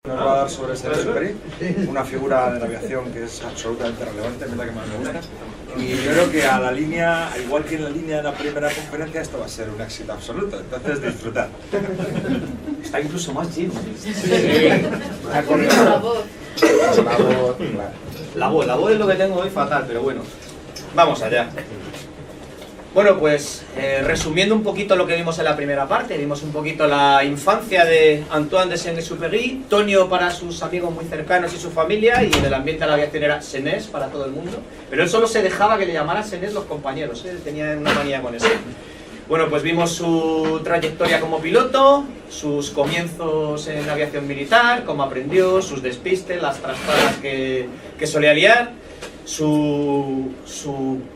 Nos va a dar sobre Saint-Exupéry, una figura de la aviación que es absolutamente relevante, es la que más me gusta. Y yo creo que a la línea, igual que en la línea de la primera conferencia, esto va a ser un éxito absoluto, entonces disfrutad. Está incluso más Jim. La voz es lo que tengo hoy fatal, pero bueno, vamos allá. Bueno, pues resumiendo un poquito lo que vimos en la primera parte, vimos un poquito la infancia de Antoine de Saint-Exupéry, Tonio para sus amigos muy cercanos y su familia, y en el ambiente de la aviación era Senés para todo el mundo, pero él solo se dejaba que le llamaran Senés los compañeros, él tenía una manía con eso. Bueno, pues vimos su trayectoria como piloto, sus comienzos en la aviación militar, cómo aprendió, sus despistes, las trastadas que solía liar, su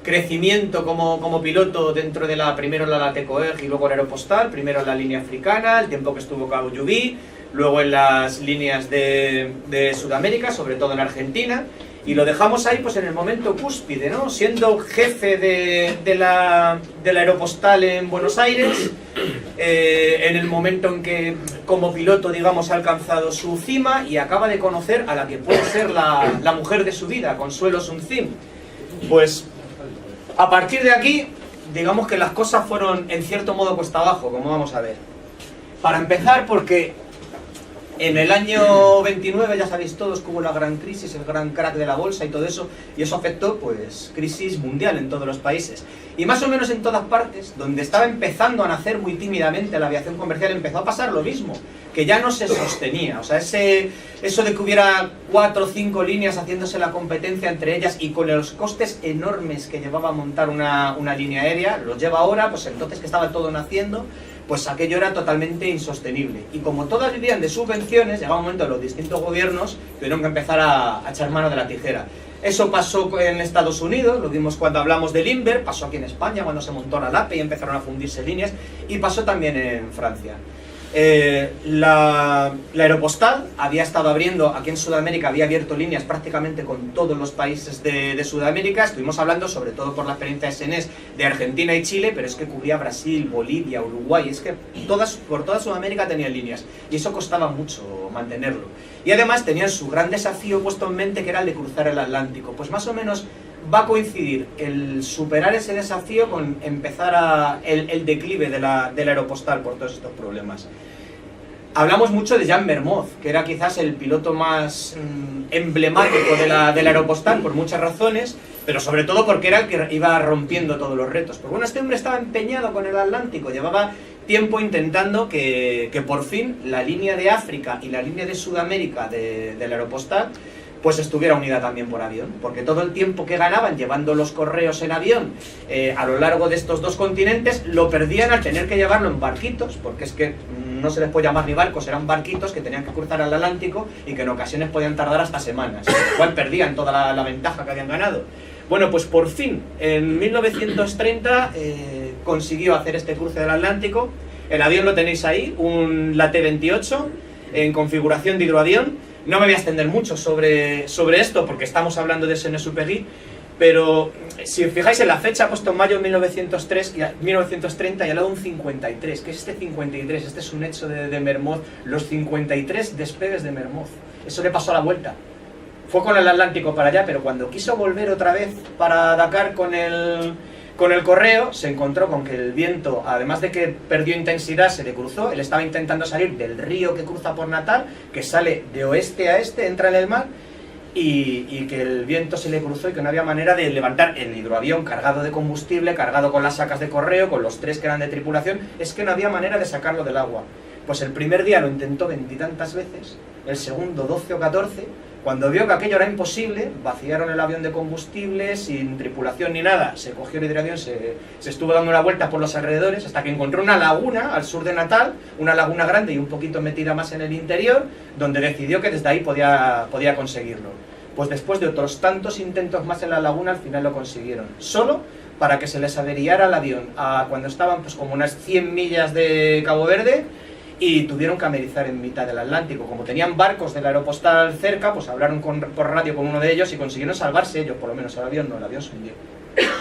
crecimiento como piloto dentro de primero la Latécoère y luego el Aeropostale, primero en la línea africana, el tiempo que estuvo Cabo Jubí, luego en las líneas de Sudamérica, sobre todo en Argentina, y lo dejamos ahí pues en el momento cúspide, ¿no? Siendo jefe de la Aeropostale en Buenos Aires, en el momento en que como piloto, digamos, ha alcanzado su cima y acaba de conocer a la que puede ser la mujer de su vida, Consuelo Sunzin. Pues a partir de aquí, digamos que las cosas fueron en cierto modo cuesta abajo, como vamos a ver. Para empezar, porque en el año 29, ya sabéis todos que hubo la gran crisis, el gran crack de la bolsa y todo eso, y eso afectó, pues, crisis mundial en todos los países. Y más o menos en todas partes, donde estaba empezando a nacer muy tímidamente la aviación comercial, empezó a pasar lo mismo, que ya no se sostenía. O sea, eso de que hubiera 4 o 5 líneas haciéndose la competencia entre ellas y con los costes enormes que llevaba a montar una línea aérea, los lleva ahora, pues entonces que estaba todo naciendo, pues aquello era totalmente insostenible. Y como todas vivían de subvenciones, llegaba un momento en los distintos gobiernos tuvieron que empezar a echar mano de la tijera. Eso pasó en Estados Unidos, lo vimos cuando hablamos del Inver, pasó aquí en España cuando se montó la LAPE y empezaron a fundirse líneas, y pasó también en Francia. La Aeropostale había estado abriendo, aquí en Sudamérica había abierto líneas prácticamente con todos los países de Sudamérica. Estuvimos hablando, sobre todo por la experiencia de Senés, de Argentina y Chile, pero es que cubría Brasil, Bolivia, Uruguay, es que por toda Sudamérica tenían líneas, y eso costaba mucho mantenerlo. Y además tenían su gran desafío puesto en mente, que era el de cruzar el Atlántico. Pues más o menos va a coincidir el superar ese desafío con empezar el declive de la Aeropostale por todos estos problemas. Hablamos mucho de Jean Mermoz, que era quizás el piloto más emblemático de la Aeropostale por muchas razones, pero sobre todo porque era el que iba rompiendo todos los retos. Pero bueno, este hombre estaba empeñado con el Atlántico, llevaba tiempo intentando que por fin la línea de África y la línea de Sudamérica de la Aeropostale pues estuviera unida también por avión, porque todo el tiempo que ganaban llevando los correos en avión a lo largo de estos dos continentes, lo perdían al tener que llevarlo en barquitos, porque es que no se les puede llamar ni barcos, eran barquitos que tenían que cruzar el Atlántico y que en ocasiones podían tardar hasta semanas, con lo cual perdían toda la ventaja que habían ganado. Bueno, pues por fin, en 1930 consiguió hacer este cruce del Atlántico. El avión lo tenéis ahí, un T-28 en configuración de hidroavión. No me voy a extender mucho sobre esto porque estamos hablando de Saint-Exupéry, pero si os fijáis en la fecha, ha puesto en mayo de 1930 y al lado un 53. ¿Qué es este 53? Este es un hecho de Mermoz, los 53 despegues de Mermoz. Eso le pasó a la vuelta. Fue con el Atlántico para allá, pero cuando quiso volver otra vez para Dakar con el correo, se encontró con que el viento, además de que perdió intensidad, se le cruzó. Él estaba intentando salir del río que cruza por Natal, que sale de oeste a este, entra en el mar, y que el viento se le cruzó y que no había manera de levantar el hidroavión cargado de combustible, cargado con las sacas de correo, con los 3 que eran de tripulación. Es que no había manera de sacarlo del agua. Pues el primer día lo intentó 20 y tantas veces, el segundo 12 o 14, cuando vio que aquello era imposible, vaciaron el avión de combustible, sin tripulación ni nada, se cogió el hidroavión, se estuvo dando una vuelta por los alrededores, hasta que encontró una laguna al sur de Natal, una laguna grande y un poquito metida más en el interior, donde decidió que desde ahí podía conseguirlo. Pues después de otros tantos intentos más en la laguna, al final lo consiguieron, solo para que se les averiara el avión cuando estaban pues como unas 100 millas de Cabo Verde, y tuvieron que amerizar en mitad del Atlántico. Como tenían barcos del Aeropostale cerca, pues hablaron por radio con uno de ellos y consiguieron salvarse ellos, por lo menos el avión no, el avión se hundió.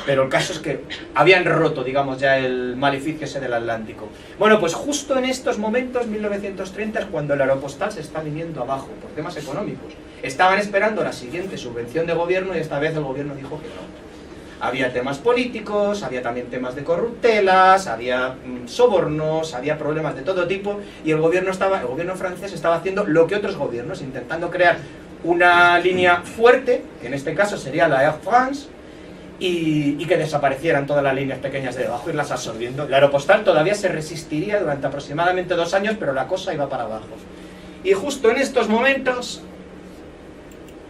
Pero el caso es que habían roto, digamos, ya el maleficio ese del Atlántico. Bueno, pues justo en estos momentos, 1930, es cuando el Aeropostal se está viniendo abajo, por temas económicos. Estaban esperando la siguiente subvención de gobierno y esta vez el gobierno dijo que no. Había temas políticos, había también temas de corruptelas, había sobornos, había problemas de todo tipo, y el gobierno francés estaba haciendo lo que otros gobiernos, intentando crear una línea fuerte, que en este caso sería la Air France, y que desaparecieran todas las líneas pequeñas de debajo, irlas absorbiendo. El Aeropostal todavía se resistiría durante aproximadamente 2 años, pero la cosa iba para abajo. Y justo en estos momentos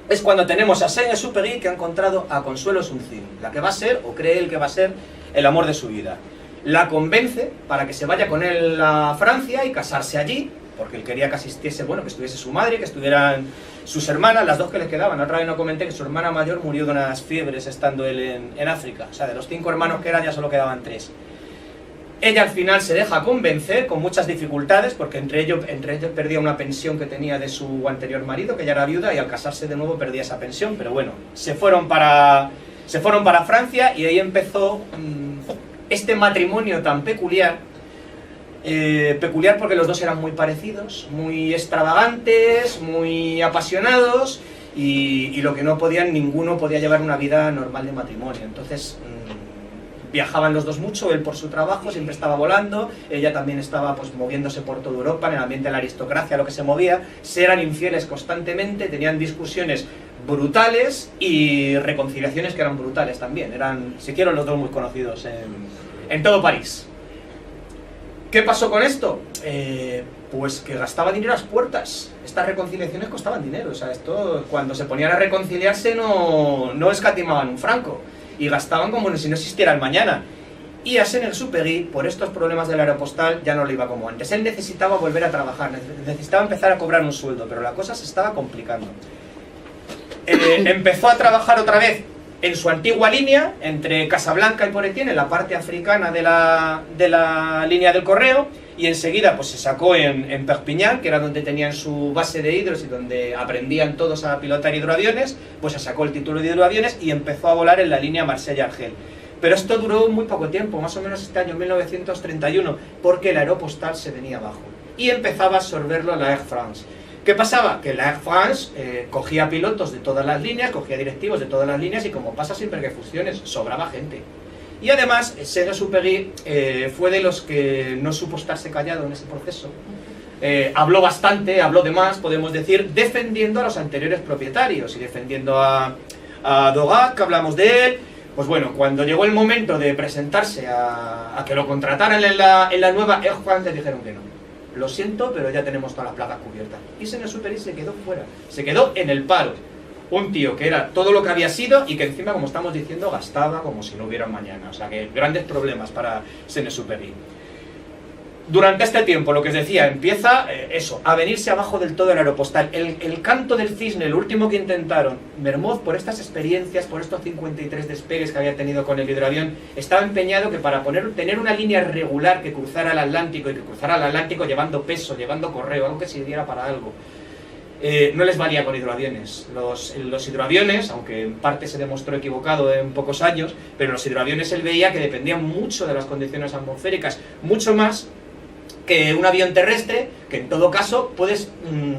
es cuando tenemos a Saint-Exupéry, que ha encontrado a Consuelo Sunzin, la que va a ser, o cree él que va a ser, el amor de su vida. La convence para que se vaya con él a Francia y casarse allí, porque él quería que asistiese, bueno, que estuviese su madre, que estuvieran sus hermanas, las 2 que le quedaban. Otra vez no comenté que su hermana mayor murió de unas fiebres estando él en África. O sea, de los 5 hermanos que eran ya solo quedaban 3. Ella al final se deja convencer, con muchas dificultades, porque entre ellos perdía una pensión que tenía de su anterior marido, que ya era viuda, y al casarse de nuevo perdía esa pensión. Pero bueno, se fueron para Francia, y ahí empezó este matrimonio tan peculiar. Peculiar porque los dos eran muy parecidos, muy extravagantes, muy apasionados, y lo que no podían, ninguno podía llevar una vida normal de matrimonio. Entonces viajaban los dos mucho, él por su trabajo siempre estaba volando, ella también estaba pues moviéndose por toda Europa en el ambiente de la aristocracia, lo que se movía. Se eran infieles constantemente, tenían discusiones brutales y reconciliaciones que eran brutales también. Se hicieron los dos muy conocidos en todo París. ¿Qué pasó con esto? Pues que gastaba dinero a las puertas. Estas reconciliaciones costaban dinero. O sea, esto, cuando se ponían a reconciliarse no escatimaban un franco. Y gastaban como si no existiera el mañana. Y a Saint-Exupéry, por estos problemas del Aeropostal, ya no le iba como antes. Él necesitaba volver a trabajar, necesitaba empezar a cobrar un sueldo, pero la cosa se estaba complicando. Empezó a trabajar otra vez en su antigua línea, entre Casablanca y Port-Étienne, en la parte africana de la línea del correo, y enseguida pues se sacó en Perpignan, que era donde tenían su base de hidros y donde aprendían todos a pilotar hidroaviones. Pues se sacó el título de hidroaviones y empezó a volar en la línea Marsella-Argel. Pero esto duró muy poco tiempo, más o menos este año 1931, porque el Aeropostal se venía abajo y empezaba a absorberlo la Air France. ¿Qué pasaba? Que la Air France cogía pilotos de todas las líneas, cogía directivos de todas las líneas, y como pasa siempre que hay fusiones, sobraba gente. Y además, Saint-Exupéry fue de los que no supo estarse callado en ese proceso. Habló bastante, habló de más, podemos decir, defendiendo a los anteriores propietarios y defendiendo a Dogat, que hablamos de él. Pues bueno, cuando llegó el momento de presentarse a que lo contrataran en la nueva Air France, le dijeron que no. Lo siento, pero ya tenemos todas las plazas cubiertas. Y Saint-Exupéry se quedó fuera, se quedó en el paro. Un tío que era todo lo que había sido y que encima, como estamos diciendo, gastaba como si no hubiera un mañana. O sea que grandes problemas para Saint-Exupéry. Durante este tiempo, lo que os decía, empieza a venirse abajo del todo el Aeropostal. El canto del cisne, lo último que intentaron, Mermoz, por estas experiencias, por estos 53 despegues que había tenido con el hidroavión, estaba empeñado que para tener una línea regular que cruzara el Atlántico, y que cruzara el Atlántico llevando peso, llevando correo, algo que sirviera para algo, no les valía con hidroaviones. Los hidroaviones, aunque en parte se demostró equivocado en pocos años, pero los hidroaviones él veía que dependían mucho de las condiciones atmosféricas, mucho más que un avión terrestre, que en todo caso puedes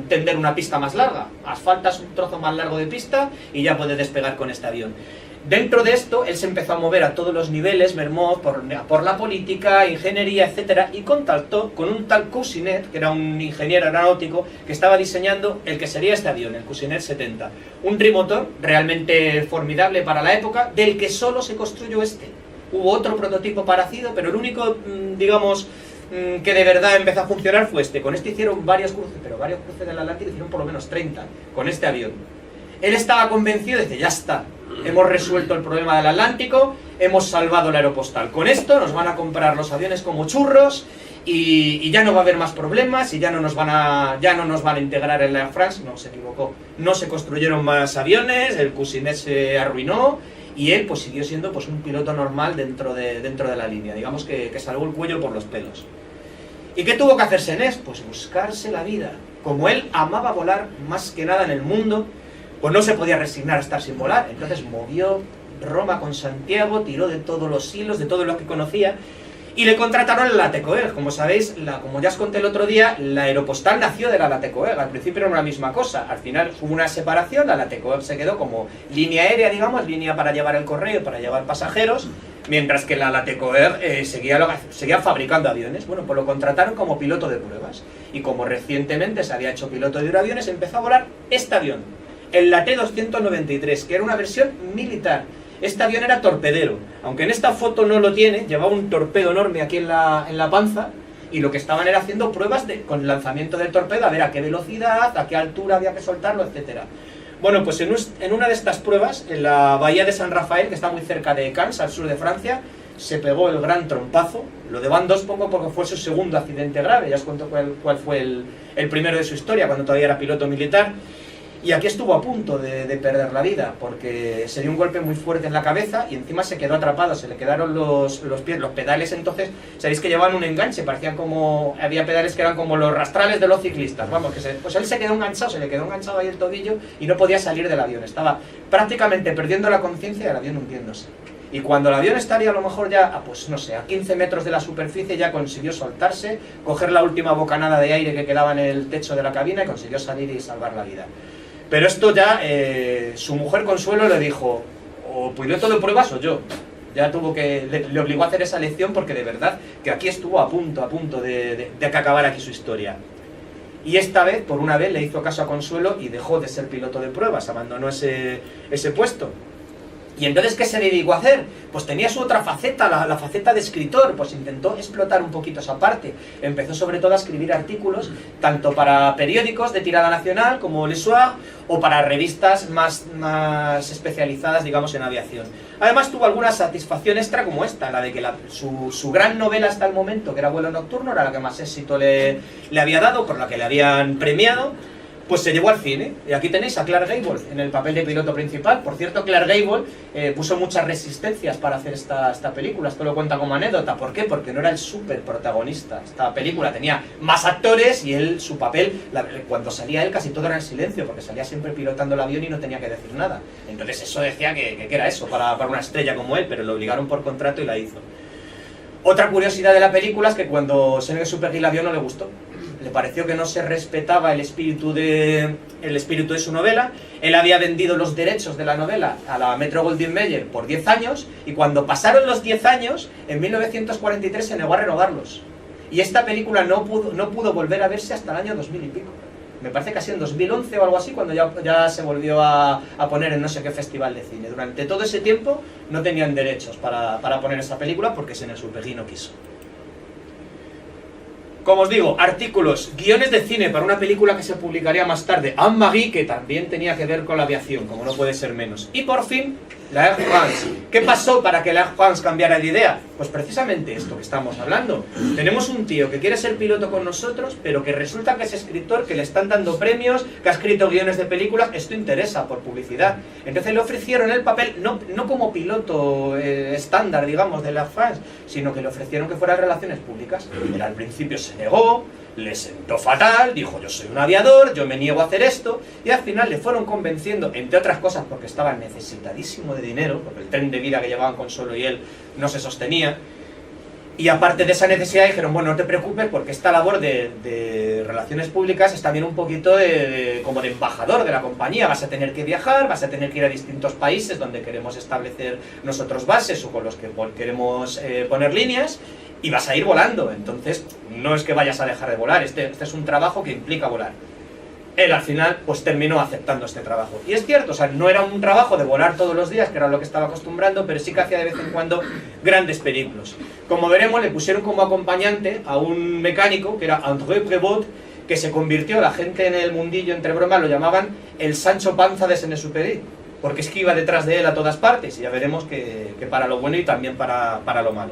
tender una pista más larga, asfaltas un trozo más largo de pista y ya puedes despegar con este avión. Dentro de esto, él se empezó a mover a todos los niveles, Mermoz, por la política, ingeniería, etcétera, y contactó con un tal Cousinet, que era un ingeniero aeronáutico, que estaba diseñando el que sería este avión, el Cousinet 70. Un trimotor realmente formidable para la época, del que solo se construyó este. Hubo otro prototipo parecido, pero el único, digamos, que de verdad empezó a funcionar fue este. Con este hicieron varios cruces, pero varios cruces del Atlántico, hicieron por lo menos 30 con este avión. Él estaba convencido de que ya está, hemos resuelto el problema del Atlántico, hemos salvado el Aeropostal. Con esto nos van a comprar los aviones como churros y ya no va a haber más problemas y ya no nos van a integrar en la Air France. No, se equivocó. No se construyeron más aviones, el Cousinet se arruinó y él pues siguió siendo pues un piloto normal dentro de la línea. Digamos que salvó el cuello por los pelos. ¿Y qué tuvo que hacer Senés? Pues buscarse la vida. Como él amaba volar más que nada en el mundo, pues no se podía resignar a estar sin volar. Entonces movió Roma con Santiago, tiró de todos los hilos, de todo lo que conocía, y le contrataron el Latecoère. Como sabéis, como ya os conté el otro día, la Aeropostal nació de la Latecoère. Al principio era la misma cosa, al final hubo una separación, la Latecoère se quedó como línea aérea, digamos, línea para llevar el correo, para llevar pasajeros, mientras que la Latecoère seguía fabricando aviones. Bueno, pues lo contrataron como piloto de pruebas, y como recientemente se había hecho piloto de aviones, empezó a volar este avión, el T-293, que era una versión militar. Este avión era torpedero, aunque en esta foto no lo tiene, llevaba un torpedo enorme aquí en la panza, y lo que estaban era haciendo pruebas con el lanzamiento del torpedo, a ver a qué velocidad, a qué altura había que soltarlo, etc. Bueno, pues en una de estas pruebas, en la bahía de San Rafael, que está muy cerca de Cannes, al sur de Francia, se pegó el gran trompazo. Lo de Van 2 pongo porque fue su segundo accidente grave, ya os cuento cuál fue el primero de su historia, cuando todavía era piloto militar. Y aquí estuvo a punto de perder la vida, porque se dio un golpe muy fuerte en la cabeza y encima se quedó atrapado, se le quedaron los pies, los pedales. Entonces, sabéis que llevaban un enganche, parecían como, había pedales que eran como los rastrales de los ciclistas, vamos, pues él se quedó enganchado, se le quedó enganchado ahí el tobillo y no podía salir del avión, estaba prácticamente perdiendo la conciencia y el avión hundiéndose. Y cuando el avión estaría a lo mejor ya, pues no sé, a 15 metros de la superficie, ya consiguió soltarse, coger la última bocanada de aire que quedaba en el techo de la cabina y consiguió salir y salvar la vida. Pero esto ya, su mujer Consuelo le dijo, o piloto de pruebas o yo. Ya le obligó a hacer esa lección, porque de verdad que aquí estuvo a punto de que acabara aquí su historia. Y esta vez, por una vez, le hizo caso a Consuelo y dejó de ser piloto de pruebas, abandonó ese puesto. ¿Y entonces qué se dedicó a hacer? Pues tenía su otra faceta, la faceta de escritor, pues intentó explotar un poquito esa parte. Empezó sobre todo a escribir artículos, tanto para periódicos de tirada nacional como Le Soir, o para revistas más especializadas, digamos, en aviación. Además tuvo alguna satisfacción extra como esta, la de que su gran novela hasta el momento, que era Vuelo Nocturno, era la que más éxito le había dado, por la que le habían premiado. Pues se llevó al cine, y aquí tenéis a Clark Gable en el papel de piloto principal. Por cierto, Clark Gable puso muchas resistencias para hacer esta película, esto lo cuenta como anécdota. ¿Por qué? Porque no era el súper protagonista. Esta película tenía más actores y él, su papel, cuando salía él casi todo era en silencio, porque salía siempre pilotando el avión y no tenía que decir nada. Entonces eso decía que era eso, para una estrella como él, pero lo obligaron por contrato y la hizo. Otra curiosidad de la película es que cuando Sean Exupéry la vio no le gustó. Le pareció que no se respetaba el espíritu de su novela. Él había vendido los derechos de la novela a la Metro-Goldwyn-Mayer por 10 años, y cuando pasaron los 10 años, en 1943 se negó a renovarlos. Y esta película no pudo volver a verse hasta el año 2000 y pico. Me parece casi en 2011 o algo así, cuando ya se volvió a poner en no sé qué festival de cine. Durante todo ese tiempo no tenían derechos para poner esa película, porque Sean Exupéry no quiso. Como os digo, artículos, guiones de cine para una película que se publicaría más tarde, Anne-Marie, que también tenía que ver con la aviación, como no puede ser menos. Y por fin, la Air France. ¿Qué pasó para que la Air France cambiara de idea? Pues precisamente esto que estamos hablando. Tenemos un tío que quiere ser piloto con nosotros, pero que resulta que es escritor, que le están dando premios, que ha escrito guiones de películas. Esto interesa por publicidad. Entonces le ofrecieron el papel, no como piloto estándar, digamos, de la Air France, sino que le ofrecieron que fuera relaciones públicas. Él al principio se negó, le sentó fatal, dijo yo soy un aviador, yo me niego a hacer esto, y al final le fueron convenciendo, entre otras cosas porque estaba necesitadísimo de dinero, porque el tren de vida que llevaban Consuelo y él no se sostenía, y aparte de esa necesidad dijeron, bueno, no te preocupes, porque esta labor de relaciones públicas es también un poquito como de embajador de la compañía. Vas a tener que viajar, vas a tener que ir a distintos países donde queremos establecer nosotros bases o con los que queremos poner líneas, y vas a ir volando. Entonces no es que vayas a dejar de volar, este es un trabajo que implica volar. Él al final pues terminó aceptando este trabajo. Y es cierto, o sea, no era un trabajo de volar todos los días, que era lo que estaba acostumbrando, pero sí que hacía de vez en cuando grandes periplos. Como veremos, le pusieron como acompañante a un mecánico, que era André Prévost, que se convirtió, la gente en el mundillo, entre bromas, lo llamaban el Sancho Panza de Sean Exupéry, porque es que iba detrás de él a todas partes, y ya veremos que para lo bueno y también para lo malo.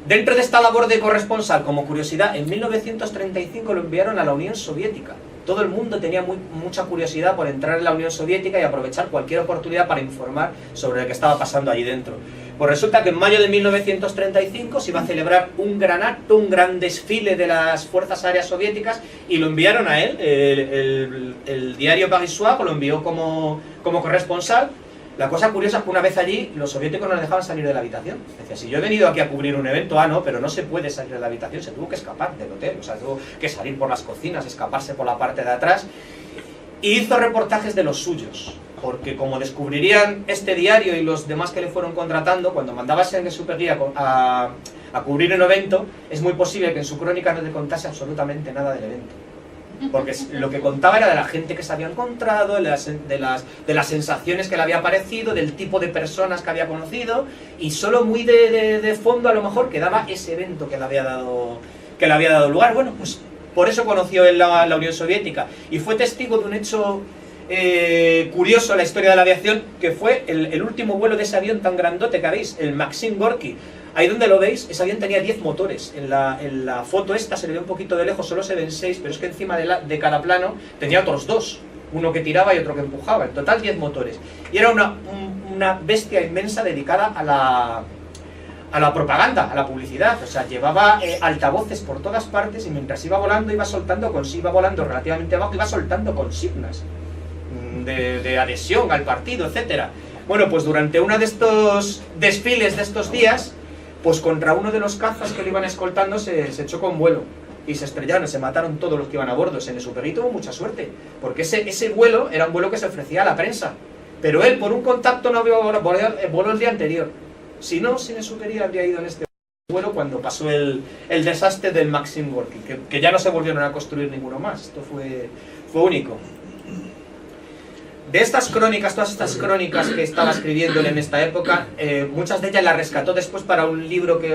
Dentro de esta labor de corresponsal, como curiosidad, en 1935 lo enviaron a la Unión Soviética. Todo el mundo tenía mucha curiosidad por entrar en la Unión Soviética y aprovechar cualquier oportunidad para informar sobre lo que estaba pasando allí dentro. Pues resulta que en mayo de 1935 se iba a celebrar un gran acto, un gran desfile de las fuerzas aéreas soviéticas, y lo enviaron a él. El diario Paris Soir lo envió como corresponsal. La cosa curiosa es que una vez allí, los soviéticos no les dejaban salir de la habitación. Decía, si yo he venido aquí a cubrir un evento, no, pero no se puede salir de la habitación, se tuvo que escapar del hotel, o sea, tuvo que salir por las cocinas, escaparse por la parte de atrás, y hizo reportajes de los suyos, porque como descubrirían este diario y los demás que le fueron contratando, cuando mandaba a Saint-Exupéry a cubrir un evento, es muy posible que en su crónica no te contase absolutamente nada del evento. Porque lo que contaba era de la gente que se había encontrado, de las sensaciones que le había parecido, del tipo de personas que había conocido, y solo muy de fondo a lo mejor quedaba ese evento que le había dado lugar. Bueno, pues por eso conoció él la Unión Soviética, y fue testigo de un hecho curioso en la historia de la aviación, que fue el último vuelo de ese avión tan grandote que veis, el Maxim Gorky. Ahí donde lo veis, ese avión tenía 10 motores. En la foto esta se le ve un poquito de lejos, solo se ven 6, pero es que encima de cada plano tenía otros 2. Uno que tiraba y otro que empujaba. En total 10 motores. Y era una bestia inmensa dedicada a la propaganda, a la publicidad. O sea, llevaba altavoces por todas partes, y mientras iba volando, iba volando relativamente bajo, iba soltando consignas de adhesión al partido, etcétera. Bueno, pues durante uno de estos desfiles de estos días, pues contra uno de los cazas que le iban escoltando se chocó un vuelo y se estrellaron, se mataron todos los que iban a bordo. Saint-Exupéry tuvo mucha suerte, porque ese vuelo era un vuelo que se ofrecía a la prensa, pero él por un contacto no había volado el día anterior. Si no, Saint-Exupéry habría ido en este vuelo cuando pasó el desastre del Maxim Gorky, que ya no se volvieron a construir ninguno más. Esto fue único. De estas crónicas, todas estas crónicas que estaba escribiendo en esta época, muchas de ellas las rescató después para un libro que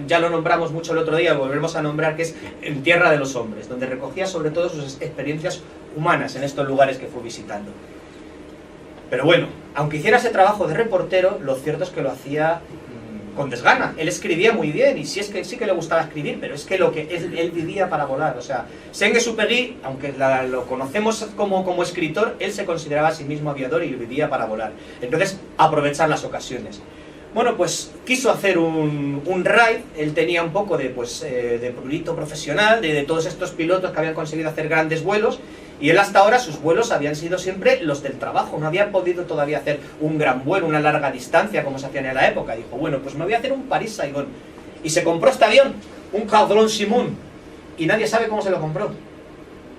ya lo nombramos mucho el otro día, lo volvemos a nombrar, que es En tierra de los hombres, donde recogía sobre todo sus experiencias humanas en estos lugares que fue visitando. Pero bueno, aunque hiciera ese trabajo de reportero, lo cierto es que lo hacía con desgana. Él escribía muy bien, y sí que le gustaba escribir, pero es que él vivía para volar. O sea, Saint-Exupéry, aunque lo conocemos como escritor, él se consideraba a sí mismo aviador y vivía para volar. Entonces, aprovechar las ocasiones. Bueno, pues quiso hacer un raid. Él tenía un poco de prurito profesional, de todos estos pilotos que habían conseguido hacer grandes vuelos, y él hasta ahora sus vuelos habían sido siempre los del trabajo, no había podido todavía hacer un gran vuelo, una larga distancia como se hacía en la época. Dijo, bueno, pues me voy a hacer un París-Saigón, y se compró este avión, un Caudron Simon, y nadie sabe cómo se lo compró,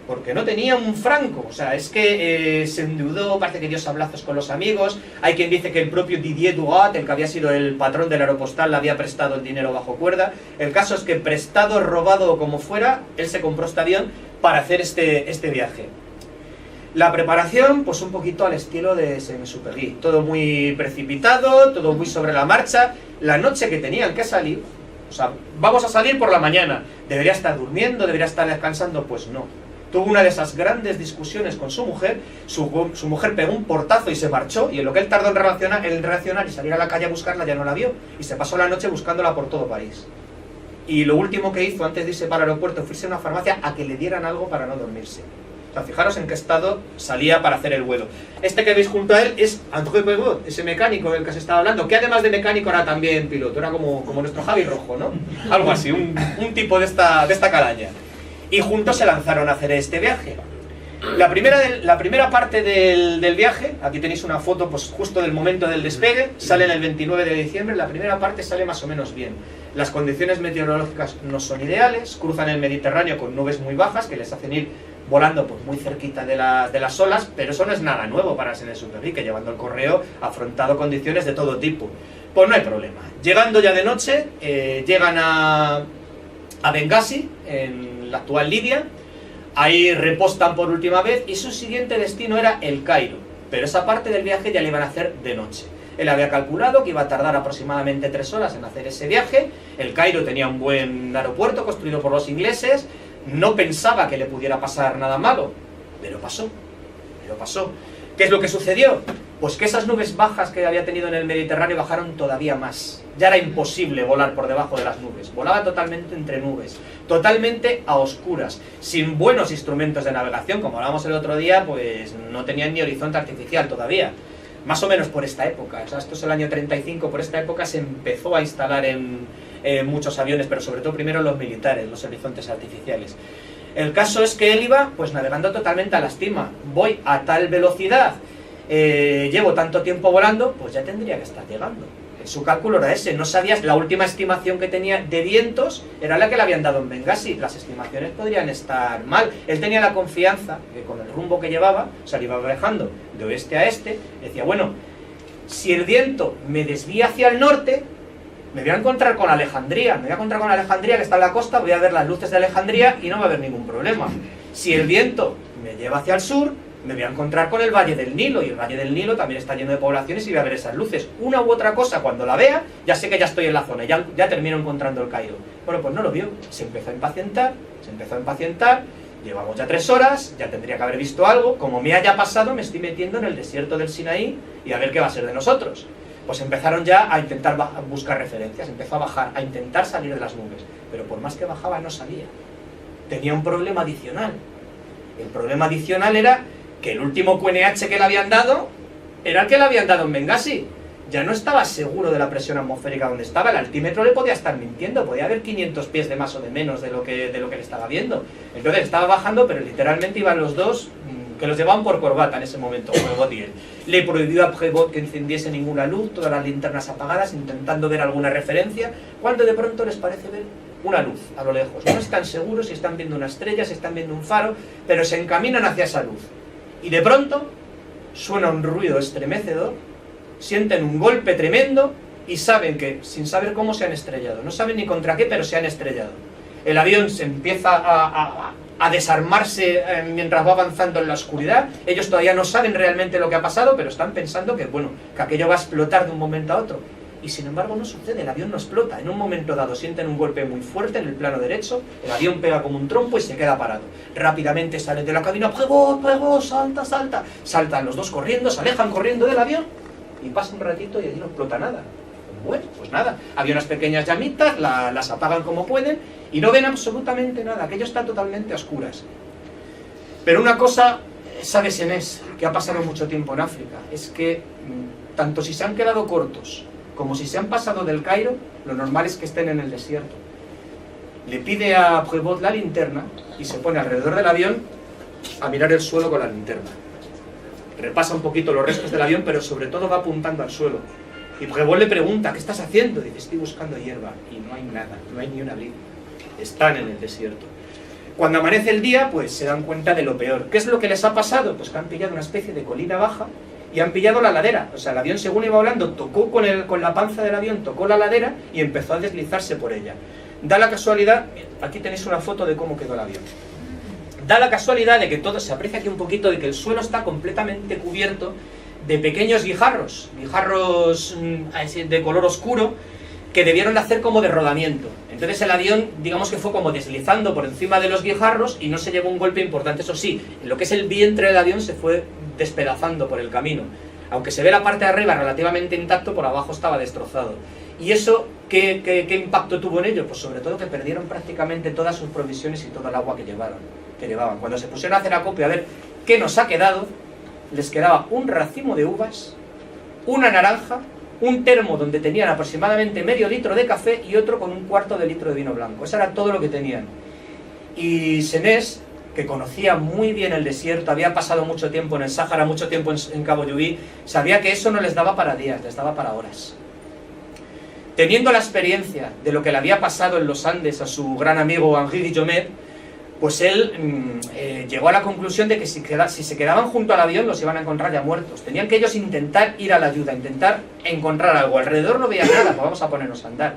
porque no tenía un franco. O sea, es que se endeudó, parece que dio sablazos con los amigos. Hay quien dice que el propio Didier Dugat, el que había sido el patrón del Aeropostal, le había prestado el dinero bajo cuerda. El caso es que, prestado, robado o como fuera, él se compró este avión para hacer este viaje. La preparación, pues un poquito al estilo de Saint-Exupéry, todo muy precipitado, todo muy sobre la marcha. La noche que tenían que salir, o sea, vamos a salir por la mañana, ¿debería estar durmiendo, debería estar descansando? Pues no. Tuvo una de esas grandes discusiones con su mujer, su mujer pegó un portazo y se marchó, y en lo que él tardó en reaccionar y salir a la calle a buscarla, ya no la vio, y se pasó la noche buscándola por todo París. Y lo último que hizo antes de irse para el aeropuerto fue irse a una farmacia a que le dieran algo para no dormirse. O sea, fijaros en qué estado salía para hacer el vuelo. Este que veis junto a él es André Pégot, ese mecánico del que se estaba hablando, que además de mecánico era también piloto, era como nuestro Javi Rojo, ¿no? Algo así, un tipo de esta calaña. Y juntos se lanzaron a hacer este viaje. La primera parte del viaje, aquí tenéis una foto pues justo del momento del despegue, salen el 29 de diciembre, la primera parte sale más o menos bien. Las condiciones meteorológicas no son ideales, cruzan el Mediterráneo con nubes muy bajas que les hacen ir volando pues muy cerquita de las olas, pero eso no es nada nuevo para Saint-Exupéry, que llevando el correo ha afrontado condiciones de todo tipo. Pues no hay problema. Llegando ya de noche, llegan a Bengasi, en la actual Libia. Ahí repostan por última vez, y su siguiente destino era El Cairo, pero esa parte del viaje ya la iban a hacer de noche. Él había calculado que iba a tardar aproximadamente 3 horas en hacer ese viaje. El Cairo tenía un buen aeropuerto construido por los ingleses, no pensaba que le pudiera pasar nada malo, pero pasó. ¿Qué es lo que sucedió? Pues que esas nubes bajas que había tenido en el Mediterráneo bajaron todavía más. Ya era imposible volar por debajo de las nubes. Volaba totalmente entre nubes, totalmente a oscuras, sin buenos instrumentos de navegación. Como hablábamos el otro día, pues no tenían ni horizonte artificial todavía. Más o menos por esta época, o sea, esto es el año 35, por esta época se empezó a instalar en muchos aviones, pero sobre todo primero en los militares, los horizontes artificiales. El caso es que él iba pues navegando totalmente a la estima. Voy a tal velocidad llevo tanto tiempo volando, pues ya tendría que estar llegando. Su cálculo era ese, no sabías, la última estimación que tenía de vientos era la que le habían dado en Bengasi, las estimaciones podrían estar mal. Él tenía la confianza que con el rumbo que llevaba, o sea, iba viajando de oeste a este, decía, bueno, si el viento me desvía hacia el norte, me voy a encontrar con Alejandría, que está en la costa, voy a ver las luces de Alejandría y no va a haber ningún problema. Si el viento me lleva hacia el sur, me voy a encontrar con el Valle del Nilo, y el Valle del Nilo también está lleno de poblaciones y voy a ver esas luces. Una u otra cosa, cuando la vea, ya sé que ya estoy en la zona, ya termino encontrando el Cairo. Bueno, pues no lo vio, se empezó a impacientar, llevamos ya 3 horas, ya tendría que haber visto algo, como me haya pasado, me estoy metiendo en el desierto del Sinaí y a ver qué va a ser de nosotros. Pues empezaron ya a intentar buscar referencias, empezó a bajar, a intentar salir de las nubes, pero por más que bajaba no salía. Tenía un problema adicional. El problema adicional era que el último QNH que le habían dado era el que le habían dado en Bengasi. Ya no estaba seguro de la presión atmosférica donde estaba, el altímetro le podía estar mintiendo, podía haber 500 pies de más o de menos de lo que le estaba viendo. Entonces estaba bajando, pero literalmente iban los dos, que los llevaban por corbata en ese momento, Prévost y él. Le prohibió a Prévost que encendiese ninguna luz, todas las linternas apagadas, intentando ver alguna referencia, cuando de pronto les parece ver una luz a lo lejos. No están seguros si están viendo una estrella, si están viendo un faro, pero se encaminan hacia esa luz. Y de pronto suena un ruido estremecedor, sienten un golpe tremendo y saben que, sin saber cómo, se han estrellado. No saben ni contra qué, pero se han estrellado. El avión se empieza a desarmarse mientras va avanzando en la oscuridad. Ellos todavía no saben realmente lo que ha pasado, pero están pensando que, bueno, que aquello va a explotar de un momento a otro. Y sin embargo no sucede, el avión no explota. En un momento dado sienten un golpe muy fuerte en el plano derecho, el avión pega como un trompo y se queda parado. Rápidamente salen de la cabina, Prévost, salta, salta. Saltan los dos corriendo, se alejan corriendo del avión y pasa un ratito y allí no explota nada. Bueno, pues nada, había unas pequeñas llamitas, las apagan como pueden y no ven absolutamente nada, aquello está totalmente a oscuras. Pero una cosa sabe Senés, que ha pasado mucho tiempo en África, es que tanto si se han quedado cortos como si se han pasado del Cairo, lo normal es que estén en el desierto. Le pide a Prévost la linterna y se pone alrededor del avión a mirar el suelo con la linterna. Repasa un poquito los restos del avión, pero sobre todo va apuntando al suelo. Y Prévost le pregunta, ¿qué estás haciendo? Dice, estoy buscando hierba. Y no hay nada, no hay ni una vid. Están en el desierto. Cuando amanece el día, pues se dan cuenta de lo peor. ¿Qué es lo que les ha pasado? Pues que han pillado una especie de colina baja y han pillado la ladera. O sea, el avión, según iba volando, tocó con la panza del avión, tocó la ladera y empezó a deslizarse por ella. Da la casualidad, aquí tenéis una foto de cómo quedó el avión. Da la casualidad de que todo, se aprecia aquí un poquito, de que el suelo está completamente cubierto de pequeños guijarros de color oscuro, que debieron de hacer como de rodamiento. Entonces el avión, digamos que fue como deslizando por encima de los guijarros y no se llevó un golpe importante. Eso sí, en lo que es el vientre del avión se fue despedazando por el camino. Aunque se ve la parte de arriba relativamente intacto, por abajo estaba destrozado. ¿Y eso qué impacto tuvo en ello? Pues sobre todo que perdieron prácticamente todas sus provisiones y todo el agua que llevaban. Cuando se pusieron a hacer acopio a ver qué nos ha quedado, les quedaba un racimo de uvas, una naranja, un termo donde tenían aproximadamente medio litro de café y otro con un cuarto de litro de vino blanco. Eso era todo lo que tenían. Y Senés, que conocía muy bien el desierto, había pasado mucho tiempo en el Sáhara, mucho tiempo en Cabo Llubí, sabía que eso no les daba para días, les daba para horas. Teniendo la experiencia de lo que le había pasado en los Andes a su gran amigo Henri Guillomet, pues él llegó a la conclusión de que si se quedaban junto al avión los iban a encontrar ya muertos. Tenían que ellos intentar ir a la ayuda, intentar encontrar algo. Alrededor no veía nada, pues vamos a ponernos a andar.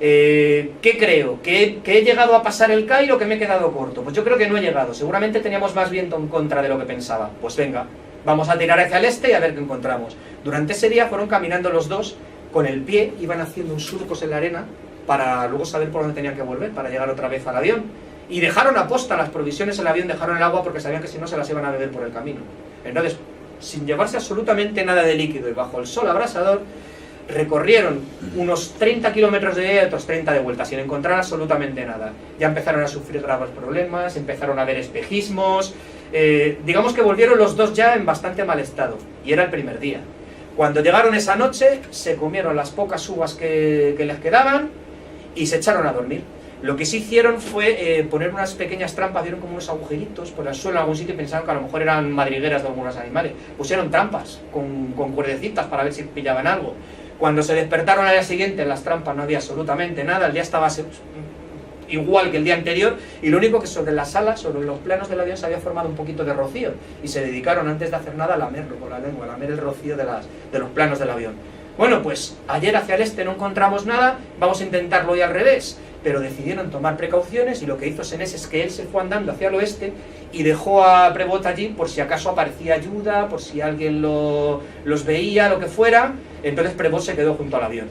¿Qué creo? ¿Que he llegado a pasar el Cairo o que me he quedado corto? Pues yo creo que no he llegado, seguramente teníamos más viento en contra de lo que pensaba. Pues venga, vamos a tirar hacia el este y a ver qué encontramos. Durante ese día fueron caminando los dos, con el pie iban haciendo un surcos en la arena para luego saber por dónde tenían que volver, para llegar otra vez al avión. Y dejaron aposta las provisiones en el avión, dejaron el agua porque sabían que si no se las iban a beber por el camino. Entonces, sin llevarse absolutamente nada de líquido y bajo el sol abrasador, recorrieron unos 30 kilómetros de ida y otros 30 de vuelta, sin encontrar absolutamente nada. Ya empezaron a sufrir graves problemas, empezaron a ver espejismos, digamos que volvieron los dos ya en bastante mal estado, y era el primer día. Cuando llegaron esa noche, se comieron las pocas uvas que les quedaban, y se echaron a dormir. Lo que sí hicieron fue poner unas pequeñas trampas, vieron como unos agujeritos por el suelo en algún sitio y pensaron que a lo mejor eran madrigueras de algunos animales. Pusieron trampas con cuerdecitas para ver si pillaban algo. Cuando se despertaron al día siguiente, en las trampas no había absolutamente nada, el día estaba igual que el día anterior, y lo único que sobre las alas, sobre los planos del avión, se había formado un poquito de rocío, y se dedicaron antes de hacer nada a lamerlo con la lengua, a lamer el rocío de los planos del avión. Bueno, pues ayer hacia el este no encontramos nada, vamos a intentarlo hoy al revés, pero decidieron tomar precauciones, y lo que hizo Senés es que él se fue andando hacia el oeste y dejó a Prevot allí por si acaso aparecía ayuda, por si alguien los veía, lo que fuera. Entonces Prevot se quedó junto al avión.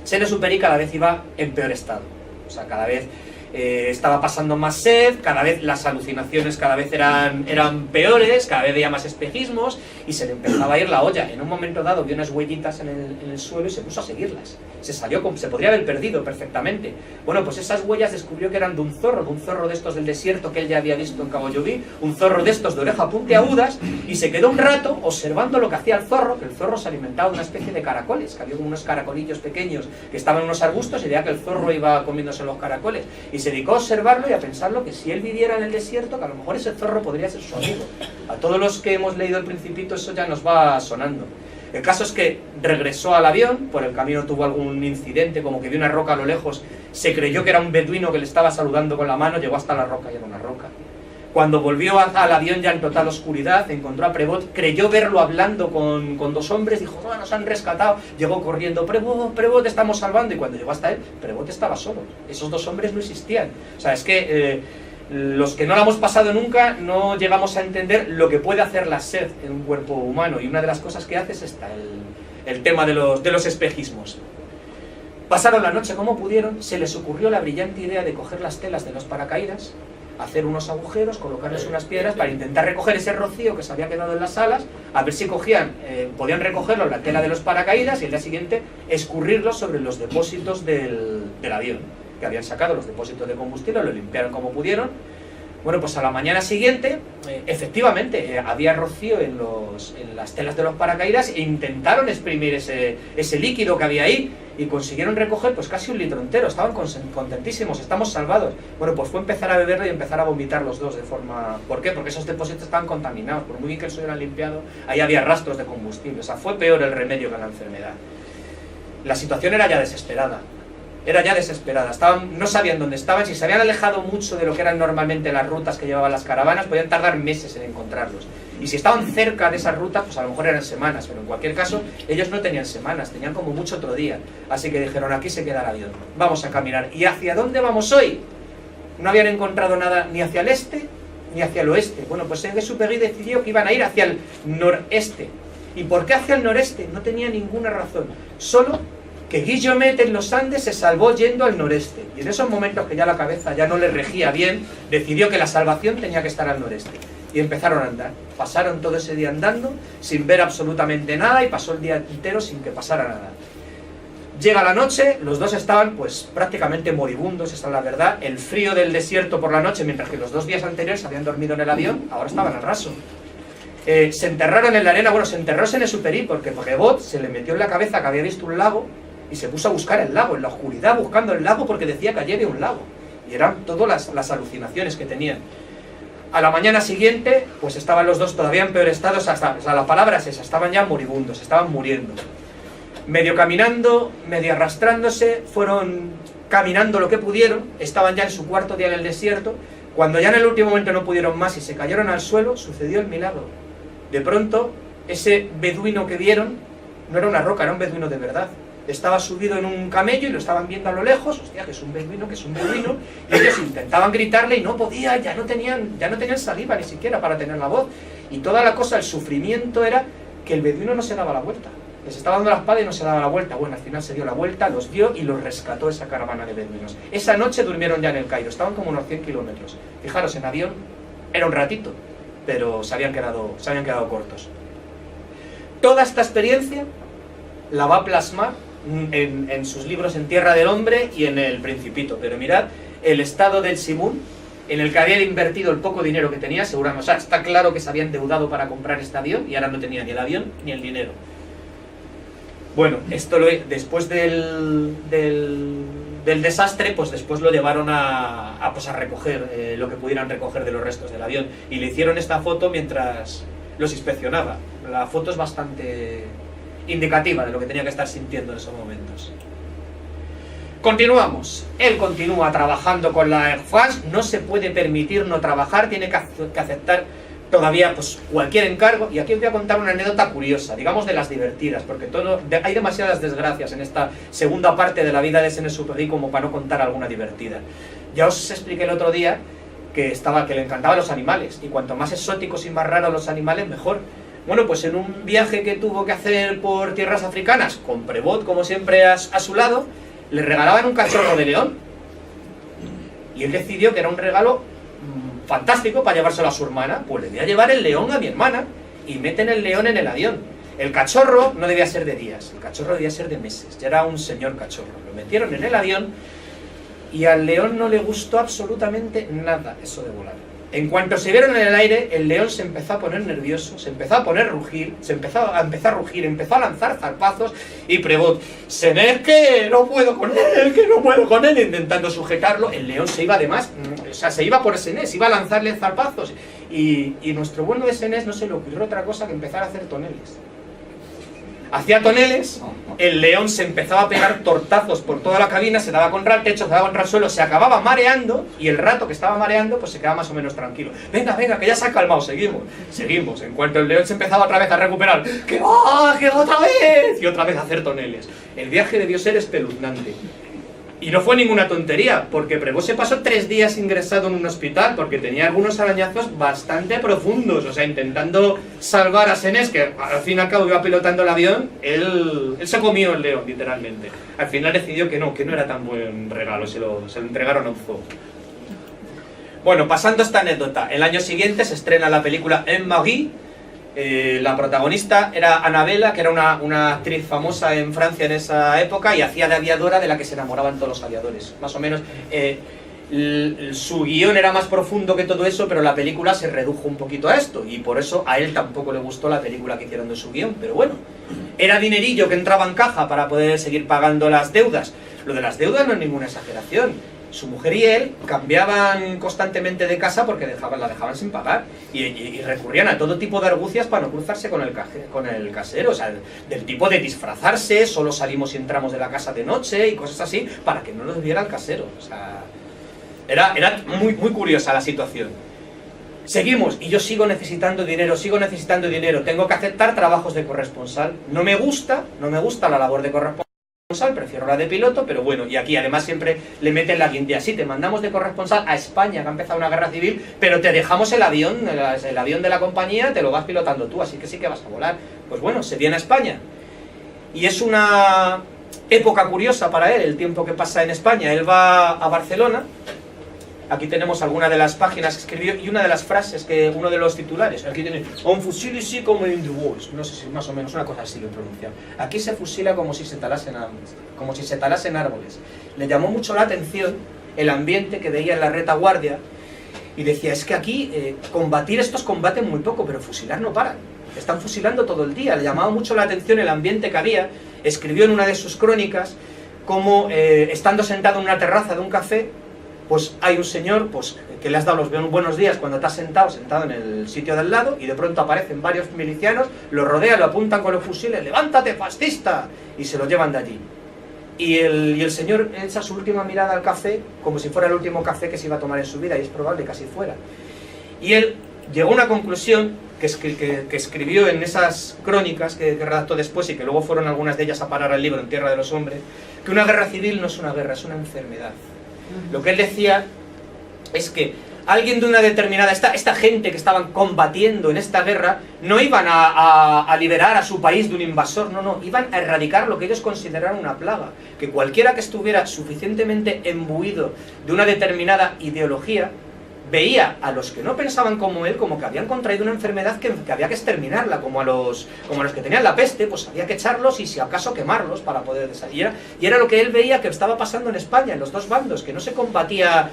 Senés-Uperi cada vez iba en peor estado, o sea, cada vez estaba pasando más sed, cada vez las alucinaciones cada vez eran peores, cada vez veía más espejismos y se le empezaba a ir la olla. En un momento dado vio unas huellitas en el suelo y se puso a seguirlas. Se podría haber perdido perfectamente. Bueno, pues esas huellas descubrió que eran de un zorro de estos del desierto que él ya había visto en Cabo Lloví, un zorro de estos de oreja puntiagudas, y se quedó un rato observando lo que hacía el zorro, que el zorro se alimentaba de una especie de caracoles, que había como unos caracolillos pequeños que estaban en unos arbustos y veía que el zorro iba comiéndose los caracoles. Y se dedicó a observarlo y a pensarlo que si él viviera en el desierto, que a lo mejor ese zorro podría ser su amigo. A todos los que hemos leído El Principito eso ya nos va sonando. El caso es que regresó al avión, por el camino tuvo algún incidente, como que vio una roca a lo lejos, se creyó que era un beduino que le estaba saludando con la mano, llegó hasta la roca y era una roca. Cuando volvió al avión ya en total oscuridad, encontró a Prevot, creyó verlo hablando con dos hombres, dijo, oh, nos han rescatado, llegó corriendo, Prevot, te estamos salvando, y cuando llegó hasta él, Prevot estaba solo, esos dos hombres no existían. O sea, es que los que no la hemos pasado nunca no llegamos a entender lo que puede hacer la sed en un cuerpo humano, y una de las cosas que hace es esta, el tema de los espejismos. Pasaron la noche como pudieron, se les ocurrió la brillante idea de coger las telas de los paracaídas, hacer unos agujeros, colocarles unas piedras para intentar recoger ese rocío que se había quedado en las alas, a ver si podían recogerlo en la tela de los paracaídas y el día siguiente escurrirlo sobre los depósitos del avión, que habían sacado los depósitos de combustible, lo limpiaron como pudieron. Bueno, pues a la mañana siguiente, efectivamente, había rocío en las telas de los paracaídas e intentaron exprimir ese líquido que había ahí y consiguieron recoger pues casi 1 litro entero, estaban contentísimos, estamos salvados. Bueno, pues fue empezar a beberlo y empezar a vomitar los dos de forma... ¿Por qué? Porque esos depósitos estaban contaminados, por muy bien que el suelo era limpiado, ahí había rastros de combustible, o sea, fue peor el remedio que la enfermedad. La situación era ya desesperada. No sabían dónde estaban, si se habían alejado mucho de lo que eran normalmente las rutas que llevaban las caravanas, podían tardar meses en encontrarlos. Y si estaban cerca de esas rutas, pues a lo mejor eran semanas, pero en cualquier caso, ellos no tenían semanas, tenían como mucho otro día. Así que dijeron, aquí se queda el avión, vamos a caminar. ¿Y hacia dónde vamos hoy? No habían encontrado nada ni hacia el este ni hacia el oeste. Bueno, pues Senés-Uperi decidió que iban a ir hacia el noreste. ¿Y por qué hacia el noreste? No tenía ninguna razón, solo que Guillaumet en los Andes se salvó yendo al noreste, y en esos momentos que ya la cabeza ya no le regía bien, decidió que la salvación tenía que estar al noreste, y empezaron a andar. Pasaron todo ese día andando, sin ver absolutamente nada, y pasó el día entero sin que pasara nada. Llega la noche, los dos estaban pues prácticamente moribundos, esa es la verdad, el frío del desierto por la noche, mientras que los 2 días anteriores habían dormido en el avión, ahora estaban al raso. Se enterraron en la arena, bueno, se enterró Senés-Uperi porque Prevot se le metió en la cabeza que había visto un lago, y se puso a buscar el lago, en la oscuridad, buscando el lago porque decía que allí había un lago. Y eran todas las alucinaciones que tenían. A la mañana siguiente, pues estaban los dos todavía en peor estado, o sea, la palabra es esa, estaban ya moribundos, estaban muriendo. Medio caminando, medio arrastrándose, fueron caminando lo que pudieron, estaban ya en su 4.º día en el desierto, cuando ya en el último momento no pudieron más y se cayeron al suelo, sucedió el milagro. De pronto, ese beduino que vieron, no era una roca, era un beduino de verdad. Estaba subido en un camello y lo estaban viendo a lo lejos, hostia, que es un beduino, y ellos intentaban gritarle y no podían, ya no tenían saliva ni siquiera para tener la voz, y toda la cosa, el sufrimiento era que el beduino no se daba la vuelta, les estaba dando la espada y no se daba la vuelta. Bueno, al final se dio la vuelta, los dio y los rescató esa caravana de beduinos. Esa noche durmieron ya en el Cairo, estaban como unos 100 kilómetros, fijaros, en avión era un ratito, pero se habían quedado cortos. Toda esta experiencia la va a plasmar en sus libros En Tierra del Hombre y en El Principito, pero mirad el estado del Simón, en el que había invertido el poco dinero que tenía, seguramente, o sea, está claro que se había endeudado para comprar este avión y ahora no tenía ni el avión ni el dinero. Bueno, esto después del del desastre, pues después lo llevaron a recoger lo que pudieran recoger de los restos del avión. Y le hicieron esta foto mientras los inspeccionaba. La foto es bastante indicativa de lo que tenía que estar sintiendo en esos momentos. Continuamos. Él continúa trabajando con la Air France, no se puede permitir no trabajar, tiene que aceptar todavía pues cualquier encargo. Y aquí os voy a contar una anécdota curiosa, digamos de las divertidas, porque hay demasiadas desgracias en esta segunda parte de la vida de Saint-Exupéry como para no contar alguna divertida. Ya os expliqué el otro día que le encantaban los animales, y cuanto más exóticos y más raros los animales, mejor. Bueno, pues en un viaje que tuvo que hacer por tierras africanas, con Prévost como siempre a su lado, le regalaban un cachorro de león. Y él decidió que era un regalo fantástico para llevárselo a su hermana. Pues le voy a llevar el león a mi hermana, y meten el león en el avión. El cachorro no debía ser de días, el cachorro debía ser de meses, ya era un señor cachorro. Lo metieron en el avión y al león no le gustó absolutamente nada eso de volar. En cuanto se vieron en el aire, el león se empezó a poner nervioso, se empezó a poner rugir, empezó a lanzar zarpazos, y Prévost, Senés, que no puedo con él, intentando sujetarlo. El león se iba además, se iba por Senés, iba a lanzarle zarpazos, y nuestro bueno de Senés no se le ocurrió otra cosa que empezar a hacer toneles. Hacía toneles, el león se empezaba a pegar tortazos por toda la cabina, se daba contra el techo, se daba contra el suelo, se acababa mareando, y el rato que estaba mareando pues se quedaba más o menos tranquilo. Venga, que ya se ha calmado, seguimos. En cuanto el león se empezaba otra vez a recuperar, ¡que otra vez! Y otra vez a hacer toneles. El viaje debió ser espeluznante. Y no fue ninguna tontería, porque Prévost se pasó 3 días ingresado en un hospital porque tenía algunos arañazos bastante profundos, o sea, intentando salvar a Senés, que al fin y al cabo iba pilotando el avión. Él se comió el león, literalmente. Al final decidió que no era tan buen regalo, se lo entregaron a un zoo. Bueno, pasando esta anécdota, el año siguiente se estrena la película Anne-Marie. La protagonista era Annabella, que era una actriz famosa en Francia en esa época, y hacía de aviadora de la que se enamoraban todos los aviadores. Más o menos, su guión era más profundo que todo eso, pero la película se redujo un poquito a esto, y por eso a él tampoco le gustó la película que hicieron de su guión. Pero bueno, era dinerillo que entraba en caja para poder seguir pagando las deudas. Lo de las deudas no es ninguna exageración. Su mujer y él cambiaban constantemente de casa porque la dejaban sin pagar, y recurrían a todo tipo de argucias para no cruzarse con el casero, o sea, del tipo de disfrazarse, solo salimos y entramos de la casa de noche y cosas así, para que no nos viera el casero. O sea, era muy, muy curiosa la situación. Seguimos, y yo sigo necesitando dinero, tengo que aceptar trabajos de corresponsal. No me gusta la labor de corresponsal, prefiero la de piloto, pero bueno, y aquí además siempre le meten la guindia. Sí, te mandamos de corresponsal a España, que ha empezado una guerra civil, pero te dejamos el avión de la compañía, te lo vas pilotando tú, así que sí que vas a volar. Pues bueno, se viene a España. Y es una época curiosa para él, el tiempo que pasa en España. Él va a Barcelona. Aquí tenemos algunas de las páginas que escribió y una de las frases, que uno de los titulares. Aquí tiene un fusil ici como in the wars. No sé si más o menos una cosa así lo pronuncia. Aquí se fusila como si se talasen árboles. Le llamó mucho la atención el ambiente que veía en la retaguardia, y decía, es que aquí combatir, estos combaten muy poco, pero fusilar no paran. Están fusilando todo el día. Le llamaba mucho la atención el ambiente que había. Escribió en una de sus crónicas como estando sentado en una terraza de un café, pues hay un señor pues que le has dado los buenos días cuando te has sentado en el sitio de al lado, y de pronto aparecen varios milicianos, lo rodean, lo apuntan con los fusiles, ¡levántate, fascista!, y se lo llevan de allí. Y el señor echa su última mirada al café como si fuera el último café que se iba a tomar en su vida, y es probable que así fuera. Y él llegó a una conclusión que escribió en esas crónicas que redactó después, y que luego fueron algunas de ellas a parar al libro En Tierra de los Hombres, que una guerra civil no es una guerra, es una enfermedad. Lo que él decía es que alguien de una determinada... Esta gente que estaban combatiendo en esta guerra no iban a liberar a su país de un invasor, no, iban a erradicar lo que ellos consideraban una plaga. Que cualquiera que estuviera suficientemente imbuido de una determinada ideología veía a los que no pensaban como él como que habían contraído una enfermedad que había que exterminarla, como a los que tenían la peste, pues había que echarlos y si acaso quemarlos para poder salir. Y era lo que él veía que estaba pasando en España, en los dos bandos, que no se combatía,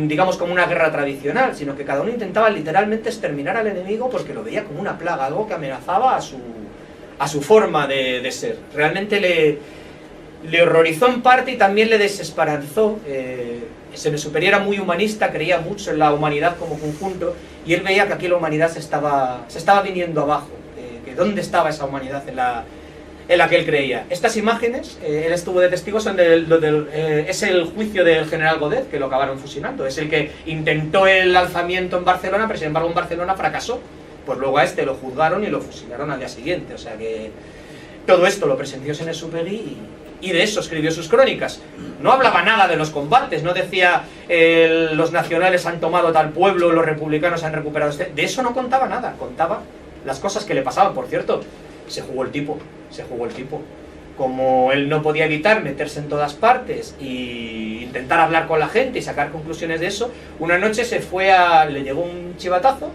digamos, como una guerra tradicional, sino que cada uno intentaba literalmente exterminar al enemigo porque lo veía como una plaga, algo que amenazaba a su forma de ser. Realmente le horrorizó en parte y también le desesperanzó. Saint-Exupéry era muy humanista, creía mucho en la humanidad como conjunto, y él veía que aquí la humanidad se estaba viniendo abajo, que dónde estaba esa humanidad en la que él creía. Estas imágenes, él estuvo de testigo, son es el juicio del general Godet, que lo acabaron fusilando, es el que intentó el alzamiento en Barcelona, pero sin embargo en Barcelona fracasó. Pues luego a este lo juzgaron y lo fusilaron al día siguiente, o sea que todo esto lo presenció Saint-Exupéry y de eso escribió sus crónicas. No hablaba nada de los combates, no decía los nacionales han tomado tal pueblo, los republicanos han recuperado este. De eso no contaba nada, contaba las cosas que le pasaban. Por cierto, se jugó el tipo. Como él no podía evitar meterse en todas partes e intentar hablar con la gente y sacar conclusiones de eso, una noche le llegó un chivatazo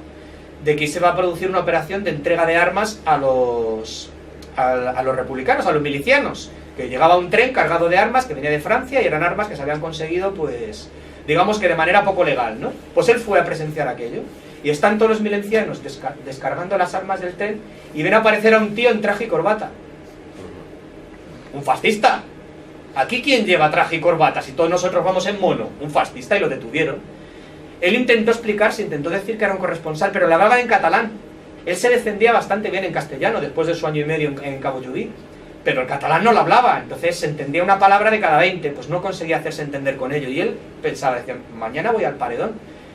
de que se va a producir una operación de entrega de armas a los republicanos, a los milicianos, que llegaba un tren cargado de armas que venía de Francia y eran armas que se habían conseguido, pues, digamos que de manera poco legal, ¿no? Pues él fue a presenciar aquello, y están todos los milicianos descargando las armas del tren, y ven aparecer a un tío en traje y corbata. Un fascista. ¿Aquí quién lleva traje y corbata si todos nosotros vamos en mono? Un fascista, y lo detuvieron. Él intentó explicarse, intentó decir que era un corresponsal, pero le hablaba en catalán. Él se defendía bastante bien en castellano después de su año y medio en Cabo Llubí, pero el catalán no lo hablaba, entonces se entendía una palabra de cada 20, pues no conseguía hacerse entender con ello, y él pensaba, decía, mañana voy al paredón.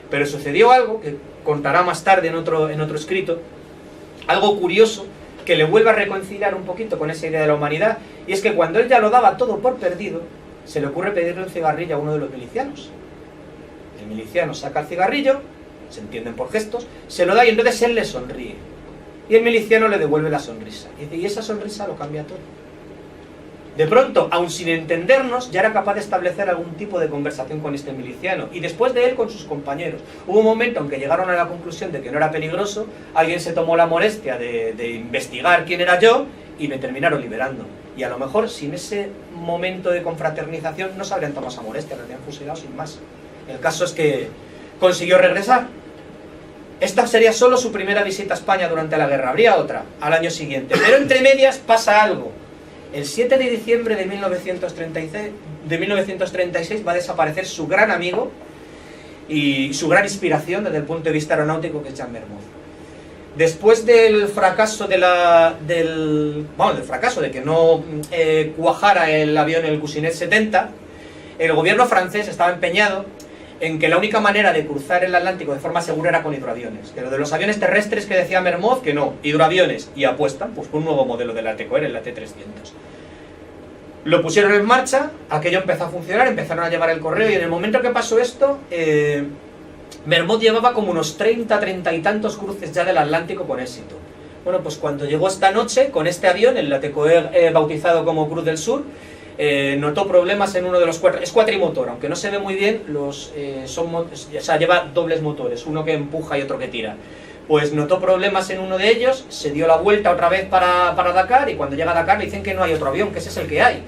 Pero sucedió algo que contará más tarde en otro escrito, algo curioso que le vuelve a reconciliar un poquito con esa idea de la humanidad, y es que cuando él ya lo daba todo por perdido, se le ocurre pedirle un cigarrillo a uno de los milicianos. El miliciano saca el cigarrillo, se entienden por gestos, se lo da y entonces él le sonríe. Y el miliciano le devuelve la sonrisa. Y esa sonrisa lo cambia todo. De pronto, aun sin entendernos, ya era capaz de establecer algún tipo de conversación con este miliciano. Y después de él, con sus compañeros. Hubo un momento en que llegaron a la conclusión de que no era peligroso, alguien se tomó la molestia de investigar quién era yo y me terminaron liberando. Y a lo mejor, sin ese momento de confraternización, no se habrían tomado esa molestia, lo habrían fusilado sin más. El caso es que consiguió regresar. Esta sería solo su primera visita a España durante la guerra, habría otra al año siguiente. Pero entre medias pasa algo. El 7 de diciembre de 1936 va a desaparecer su gran amigo y su gran inspiración desde el punto de vista aeronáutico, que es Jean Mermoz. Después del fracaso del fracaso de que no cuajara el avión, el Cousinet 70, el gobierno francés estaba empeñado en que la única manera de cruzar el Atlántico de forma segura era con hidroaviones. Que lo de los aviones terrestres que decía Mermoz, que no, hidroaviones, y apuestan pues por un nuevo modelo de la TECOER, el T-300. Lo pusieron en marcha, aquello empezó a funcionar, empezaron a llevar el correo, y en el momento que pasó esto, Mermoz llevaba como unos 30 y tantos cruces ya del Atlántico con éxito. Bueno, pues cuando llegó esta noche, con este avión, el TECOER bautizado como Cruz del Sur, notó problemas en uno de los cuatro. Es cuatrimotor, aunque no se ve muy bien, lleva dobles motores, uno que empuja y otro que tira. Pues notó problemas en uno de ellos, se dio la vuelta otra vez para Dakar, y cuando llega a Dakar le dicen que no hay otro avión, que ese es el que hay.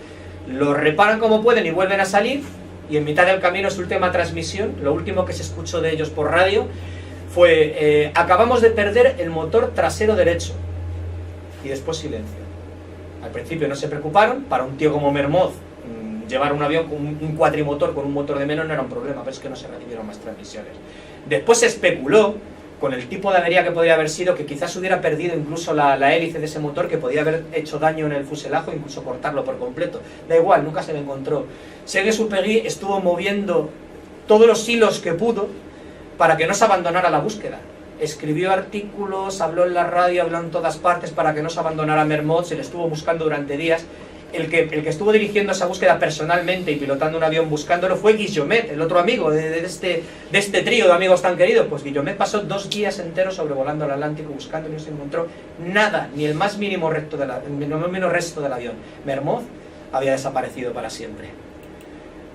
Lo reparan como pueden y vuelven a salir, y en mitad del camino, su última transmisión, lo último que se escuchó de ellos por radio, fue acabamos de perder el motor trasero derecho. Y después silencio. Al principio no se preocuparon, para un tío como Mermoz, llevar un avión con un cuatrimotor con un motor de menos no era un problema, pero es que no se recibieron más transmisiones. Después se especuló con el tipo de avería que podría haber sido, que quizás hubiera perdido incluso la hélice de ese motor, que podía haber hecho daño en el fuselaje o incluso cortarlo por completo. Da igual, nunca se le encontró. Saint-Exupéry estuvo moviendo todos los hilos que pudo para que no se abandonara la búsqueda. Escribió artículos, habló en la radio, habló en todas partes para que no se abandonara Mermoz, se le estuvo buscando durante días. El que estuvo dirigiendo esa búsqueda personalmente y pilotando un avión buscándolo fue Guillaumet, el otro amigo de este trío de amigos tan queridos. Pues Guillaumet pasó 2 días enteros sobrevolando el Atlántico buscando y no se encontró nada, ni el más mínimo resto del avión. Mermoz había desaparecido para siempre.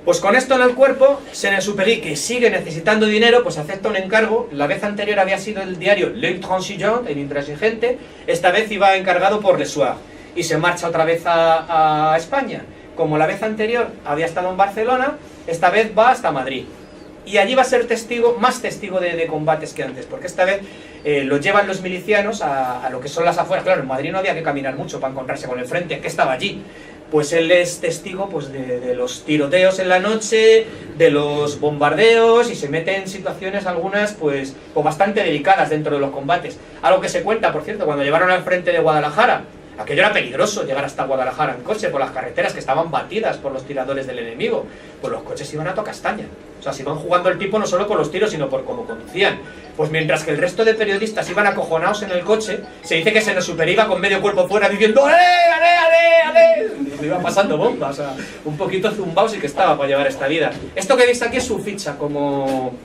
Pues con esto en el cuerpo, Saint-Exupéry, que sigue necesitando dinero, pues acepta un encargo. La vez anterior había sido el diario L'Intransigeant, el intransigente, esta vez iba encargado por Le Soir, y se marcha otra vez a España. Como la vez anterior había estado en Barcelona, esta vez va hasta Madrid. Y allí va a ser más testigo de combates que antes, porque esta vez lo llevan los milicianos a lo que son las afueras. Claro, en Madrid no había que caminar mucho para encontrarse con el frente, que estaba allí. pues él es testigo pues, de los tiroteos en la noche, de los bombardeos, y se mete en situaciones algunas pues bastante delicadas dentro de los combates. Algo que se cuenta, por cierto, cuando llegaron al frente de Guadalajara. Aquello era peligroso, llegar hasta Guadalajara en coche por las carreteras que estaban batidas por los tiradores del enemigo. Pues los coches iban a toda castaña. O sea, se iban jugando el tipo no solo con los tiros, sino por cómo conducían. Pues mientras que el resto de periodistas iban acojonados en el coche, se dice que Senesuperi iba con medio cuerpo fuera diciendo ¡Ale, ale, ale, ale! Y le iban pasando bombas, o sea, un poquito zumbao sí que estaba para llevar esta vida. Esto que veis aquí es su ficha,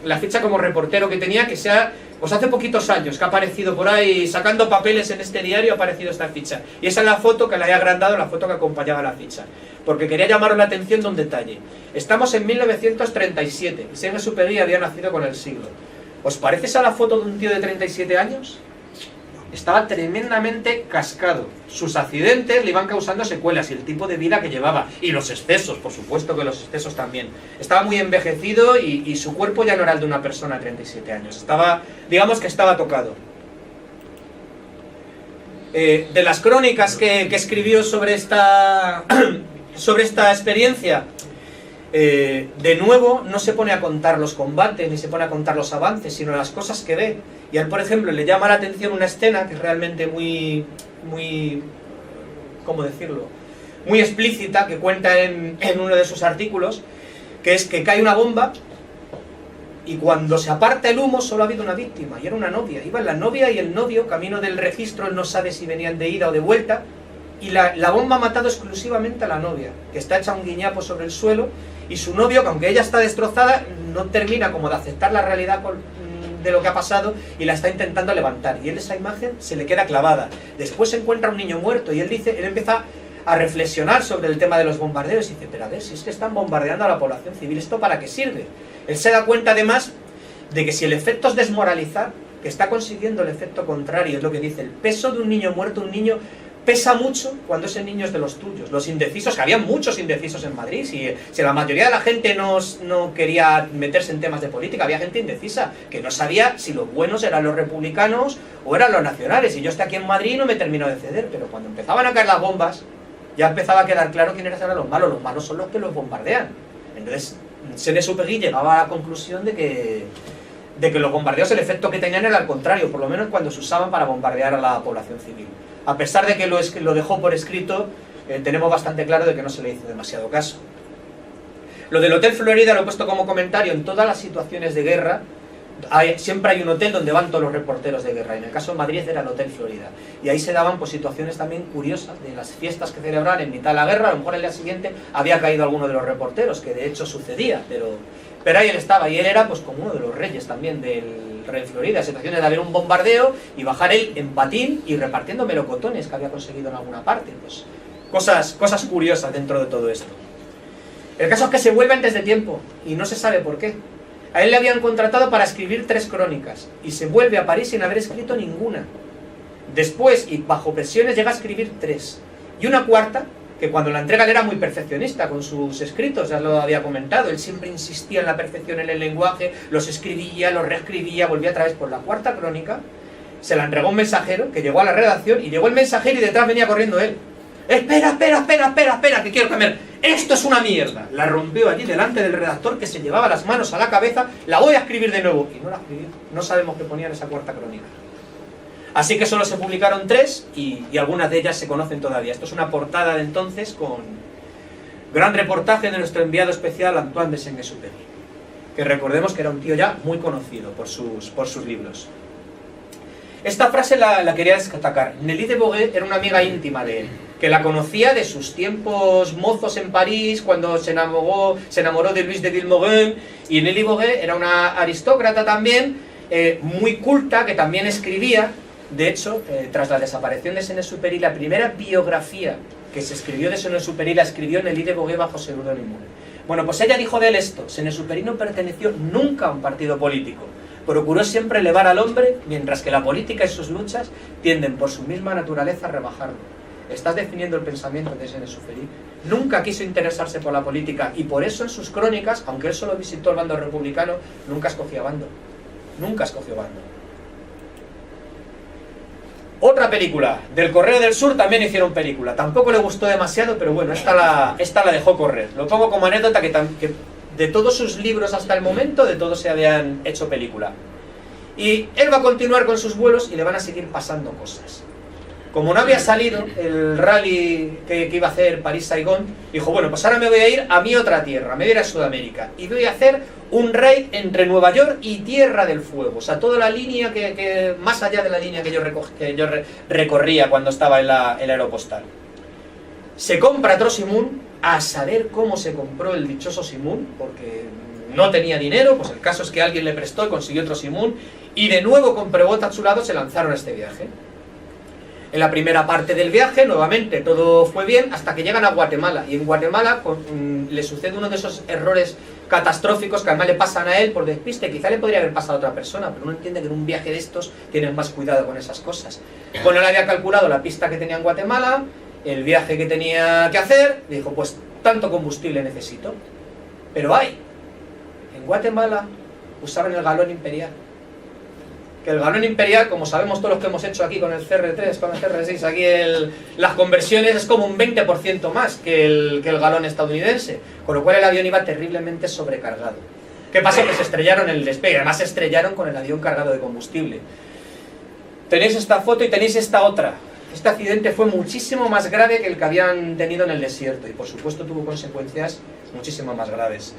la ficha como reportero que tenía, que sea... Pues hace poquitos años que ha aparecido por ahí, sacando papeles en este diario, ha aparecido esta ficha. Y esa es la foto que la he agrandado, la foto que acompañaba la ficha. Porque quería llamaros la atención de un detalle. Estamos en 1937, y Senesuperi había nacido con el siglo. ¿Os parece esa la foto de un tío de 37 años? Estaba tremendamente cascado. Sus accidentes le iban causando secuelas y el tipo de vida que llevaba. Y los excesos, por supuesto que los excesos también. Estaba muy envejecido y su cuerpo ya no era el de una persona de 37 años. Estaba, digamos que estaba tocado. De las crónicas que escribió sobre esta experiencia, de nuevo no se pone a contar los combates ni se pone a contar los avances, sino las cosas que ve. Y a él, por ejemplo, le llama la atención una escena que es realmente muy ¿cómo decirlo? Muy explícita, que cuenta en uno de sus artículos, que es que cae una bomba y cuando se aparta el humo solo ha habido una víctima, y era una novia. Iban la novia y el novio camino del registro, él no sabe si venían de ida o de vuelta, y la bomba ha matado exclusivamente a la novia, que está hecha un guiñapo sobre el suelo, y su novio, que aunque ella está destrozada, no termina como de aceptar la realidad de lo que ha pasado y la está intentando levantar. Y él esa imagen se le queda clavada. Después se encuentra un niño muerto y él empieza a reflexionar sobre el tema de los bombardeos y dice, pero a ver, si es que están bombardeando a la población civil, ¿esto para qué sirve? Él se da cuenta además de que si el efecto es desmoralizar, que está consiguiendo el efecto contrario, es lo que dice, el peso de un niño muerto, un niño pesa mucho cuando ese niño es de los tuyos. Los indecisos, que había muchos indecisos en Madrid, si la mayoría de la gente no quería meterse en temas de política, había gente indecisa, que no sabía si los buenos eran los republicanos o eran los nacionales, y yo estoy aquí en Madrid y no me termino de ceder, pero cuando empezaban a caer las bombas, ya empezaba a quedar claro quiénes eran los malos son los que los bombardean. Entonces, Senesuperi llegaba a la conclusión de que los bombardeos, el efecto que tenían era al contrario, por lo menos cuando se usaban para bombardear a la población civil. A pesar de que lo dejó por escrito, tenemos bastante claro de que no se le hizo demasiado caso. Lo del Hotel Florida lo he puesto como comentario. En todas las situaciones de guerra, siempre hay un hotel donde van todos los reporteros de guerra. En el caso de Madrid era el Hotel Florida. Y ahí se daban pues, situaciones también curiosas de las fiestas que celebraban en mitad de la guerra. A lo mejor el día siguiente había caído alguno de los reporteros, que de hecho sucedía, pero ahí él estaba, y él era pues como uno de los reyes también del Rey Florida, situaciones de haber un bombardeo y bajar él en patín y repartiendo melocotones que había conseguido en alguna parte, pues cosas curiosas dentro de todo esto. El caso es que se vuelve antes de tiempo y no se sabe por qué. A él le habían contratado para escribir 3 crónicas y se vuelve a París sin haber escrito ninguna. Después, y bajo presiones, llega a escribir 3 y una cuarta, que cuando la entrega él era muy perfeccionista con sus escritos, ya lo había comentado, él siempre insistía en la perfección en el lenguaje, los escribía, los reescribía, volvía otra vez por la cuarta crónica, se la entregó un mensajero que llegó a la redacción y llegó el mensajero y detrás venía corriendo él. Espera, que quiero cambiar, esto es una mierda. La rompió allí delante del redactor, que se llevaba las manos a la cabeza, la voy a escribir de nuevo, y no la escribió, no sabemos qué ponía en esa cuarta crónica. Así que solo se publicaron 3 y algunas de ellas se conocen todavía. Esto es una portada de entonces con gran reportaje de nuestro enviado especial Antoine de Saint-Exupéry, que recordemos que era un tío ya muy conocido por sus libros. Esta frase la quería destacar. Nelly de Boguet era una amiga íntima de él, que la conocía de sus tiempos mozos en París, cuando se enamoró de Louis de Vilmorin, y Nelly Boguet era una aristócrata también, muy culta, que también escribía. De hecho, tras la desaparición de Saint-Exupéry, la primera biografía que se escribió de Saint-Exupéry la escribió Nelly de Boguet bajo seudónimo. Bueno, pues ella dijo de él esto: Saint-Exupéry no perteneció nunca a un partido político, procuró siempre elevar al hombre, mientras que la política y sus luchas tienden por su misma naturaleza a rebajarlo. Estás definiendo el pensamiento de Saint-Exupéry. Nunca quiso interesarse por la política y por eso en sus crónicas, aunque él solo visitó el bando republicano, nunca escogió bando. Nunca escogió bando. Otra película, del Correo del Sur también hicieron película. Tampoco le gustó demasiado, pero bueno, esta la dejó correr. Lo pongo como anécdota que de todos sus libros hasta el momento, de todos se habían hecho película. Y él va a continuar con sus vuelos y le van a seguir pasando cosas. Como no había salido el rally que iba a hacer París-Saigón, dijo, bueno, pues ahora me voy a ir a mi otra tierra, me voy a ir a Sudamérica. Y voy a hacer un raid entre Nueva York y Tierra del Fuego. O sea, toda la línea más allá de la línea que yo recorría cuando estaba en la Aeropostal. Se compra otro Simoun, a saber cómo se compró el dichoso Simoun, porque no tenía dinero, pues el caso es que alguien le prestó y consiguió otro Simoun, y de nuevo con Prevost a su lado se lanzaron a este viaje. En la primera parte del viaje, nuevamente, todo fue bien, hasta que llegan a Guatemala. Y en Guatemala le sucede uno de esos errores catastróficos que además le pasan a él por despiste. Quizá le podría haber pasado a otra persona, pero uno entiende que en un viaje de estos tienen más cuidado con esas cosas. Bueno, él había calculado la pista que tenía en Guatemala, el viaje que tenía que hacer, y dijo, pues tanto combustible necesito. Pero en Guatemala usaban el galón imperial. Que el galón imperial, como sabemos todos los que hemos hecho aquí con el CR3, con el CR6, aquí las conversiones es como un 20% más que el galón estadounidense, con lo cual el avión iba terriblemente sobrecargado. ¿Qué pasó? Que se estrellaron en el despegue, además se estrellaron con el avión cargado de combustible. Tenéis esta foto y tenéis esta otra. Este accidente fue muchísimo más grave que el que habían tenido en el desierto y por supuesto tuvo consecuencias muchísimo más graves.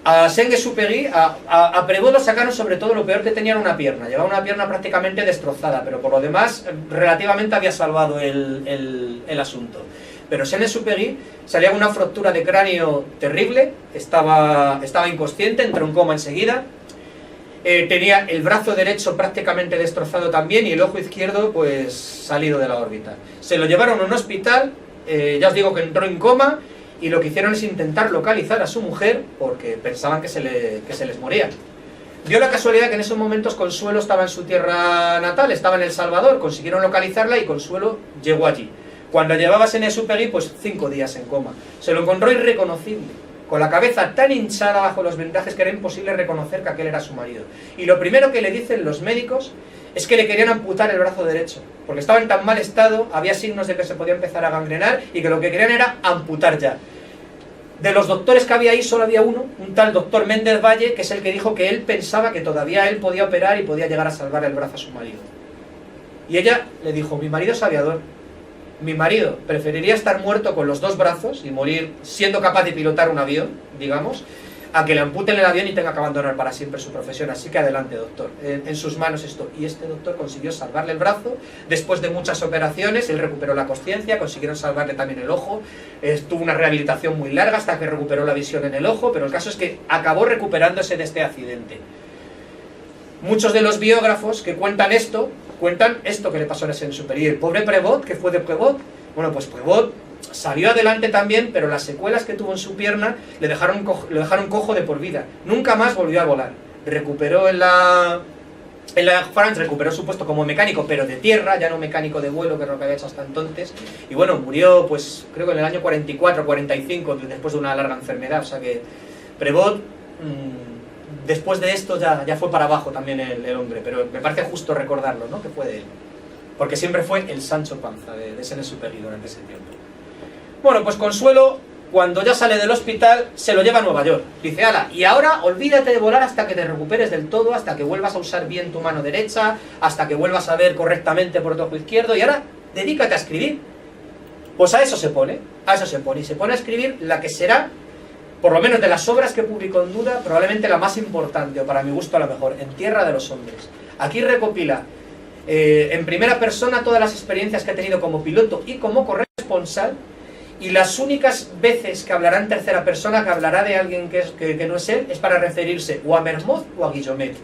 A Saint-Exupéry, a Prevost lo sacaron sobre todo lo peor que tenía era una pierna. Llevaba una pierna prácticamente destrozada, pero por lo demás relativamente había salvado el asunto. Pero Saint-Exupéry salía con una fractura de cráneo terrible, estaba inconsciente, entró en coma enseguida. Tenía el brazo derecho prácticamente destrozado también y el ojo izquierdo pues salido de la órbita. Se lo llevaron a un hospital, ya os digo que entró en coma. Y lo que hicieron es intentar localizar a su mujer porque pensaban que se les moría. Dio la casualidad que en esos momentos Consuelo estaba en su tierra natal, estaba en El Salvador, consiguieron localizarla y Consuelo llegó allí. Cuando llevaba a Saint-Exupéry, pues 5 días en coma. Se lo encontró irreconocible, con la cabeza tan hinchada bajo los vendajes que era imposible reconocer que aquel era su marido. Y lo primero que le dicen los médicos es que le querían amputar el brazo derecho, porque estaba en tan mal estado, había signos de que se podía empezar a gangrenar y que lo que querían era amputar ya. De los doctores que había ahí solo había uno, un tal doctor Méndez Valle, que es el que dijo que él pensaba que todavía él podía operar y podía llegar a salvar el brazo a su marido. Y ella le dijo, mi marido es aviador, mi marido preferiría estar muerto con los 2 brazos y morir siendo capaz de pilotar un avión, digamos, a que le amputen el avión y tenga que abandonar para siempre su profesión. Así que adelante, doctor, en sus manos esto. Y este doctor consiguió salvarle el brazo. Después de muchas operaciones, él recuperó la consciencia, consiguieron salvarle también el ojo. Tuvo una rehabilitación muy larga hasta que recuperó la visión en el ojo, pero el caso es que acabó recuperándose de este accidente. Muchos de los biógrafos que cuentan esto que le pasó a Saint-Exupéry. El pobre Prevost, que fue de Prevost, bueno, pues Prevost salió adelante también, pero las secuelas que tuvo en su pierna lo dejaron cojo de por vida. Nunca más volvió a volar. Recuperó en la France, recuperó su puesto como mecánico, pero de tierra, ya no mecánico de vuelo, que es lo que había hecho hasta entonces. Y bueno, murió, pues creo que en el año 44, 45, después de una larga enfermedad. O sea que Prevost, después de esto ya fue para abajo también el hombre, pero me parece justo recordarlo, ¿no? Que fue de él. Porque siempre fue el Sancho Panza de Saint-Exupéry durante ese tiempo. Bueno, pues Consuelo, cuando ya sale del hospital, se lo lleva a Nueva York. Dice, ala, y ahora olvídate de volar hasta que te recuperes del todo, hasta que vuelvas a usar bien tu mano derecha, hasta que vuelvas a ver correctamente por tu ojo izquierdo, y ahora dedícate a escribir. Pues a eso se pone, y se pone a escribir la que será, por lo menos de las obras que publicó en Duda, probablemente la más importante, o para mi gusto a lo mejor, En Tierra de los Hombres. Aquí recopila en primera persona todas las experiencias que ha tenido como piloto y como corresponsal, y las únicas veces que hablará en tercera persona, que hablará de alguien que no es él, es para referirse o a Mermoz o a Guillaumet.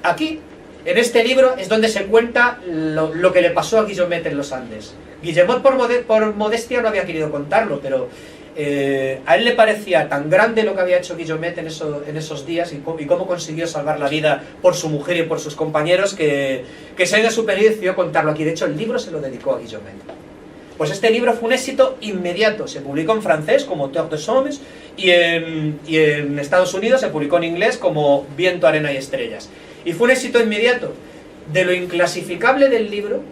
Aquí, en este libro, es donde se cuenta lo que le pasó a Guillaumet en los Andes. Guillemot por modestia no había querido contarlo, pero a él le parecía tan grande lo que había hecho Guillaumet en esos días y cómo consiguió salvar la vida por su mujer y por sus compañeros, que Saint-Exupéry decidió contarlo aquí. De hecho, el libro se lo dedicó a Guillaumet. Pues este libro fue un éxito inmediato. Se publicó en francés como Terre des Hommes y en Estados Unidos se publicó en inglés como Viento, Arena y Estrellas. Y fue un éxito inmediato. De lo inclasificable del libro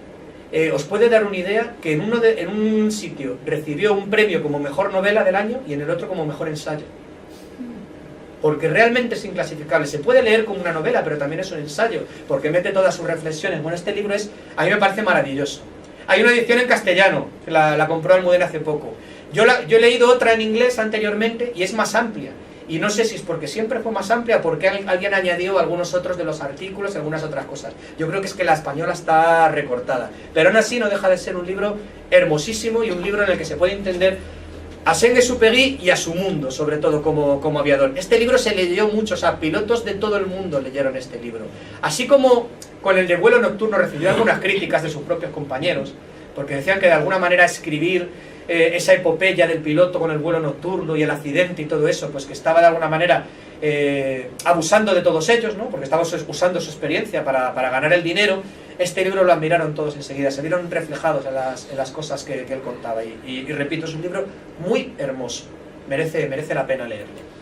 os puede dar una idea que en un sitio recibió un premio como mejor novela del año y en el otro como mejor ensayo. Porque realmente es inclasificable. Se puede leer como una novela, pero también es un ensayo, porque mete todas sus reflexiones. Bueno, este libro a mí me parece maravilloso. Hay una edición en castellano, que la compró Almudena hace poco. Yo he leído otra en inglés anteriormente y es más amplia. Y no sé si es porque siempre fue más amplia, porque alguien añadió algunos otros de los artículos y algunas otras cosas. Yo creo que es que la española está recortada. Pero aún así no deja de ser un libro hermosísimo y un libro en el que se puede entender a Saint-Exupéry y a su mundo, sobre todo como aviador. Este libro se leyó mucho, o sea, pilotos de todo el mundo leyeron este libro. Así como con el de Vuelo Nocturno recibió algunas críticas de sus propios compañeros, porque decían que de alguna manera escribir esa epopeya del piloto con el vuelo nocturno y el accidente y todo eso, pues que estaba de alguna manera abusando de todos ellos, ¿no? Porque estaba usando su experiencia para ganar el dinero. Este libro lo admiraron todos enseguida, se vieron reflejados en las cosas que él contaba y repito, es un libro muy hermoso, merece la pena leerlo.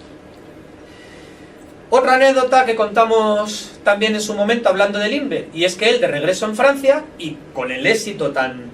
Otra anécdota que contamos también en su momento hablando de Lindbergh, y es que él, de regreso en Francia, y con el éxito tan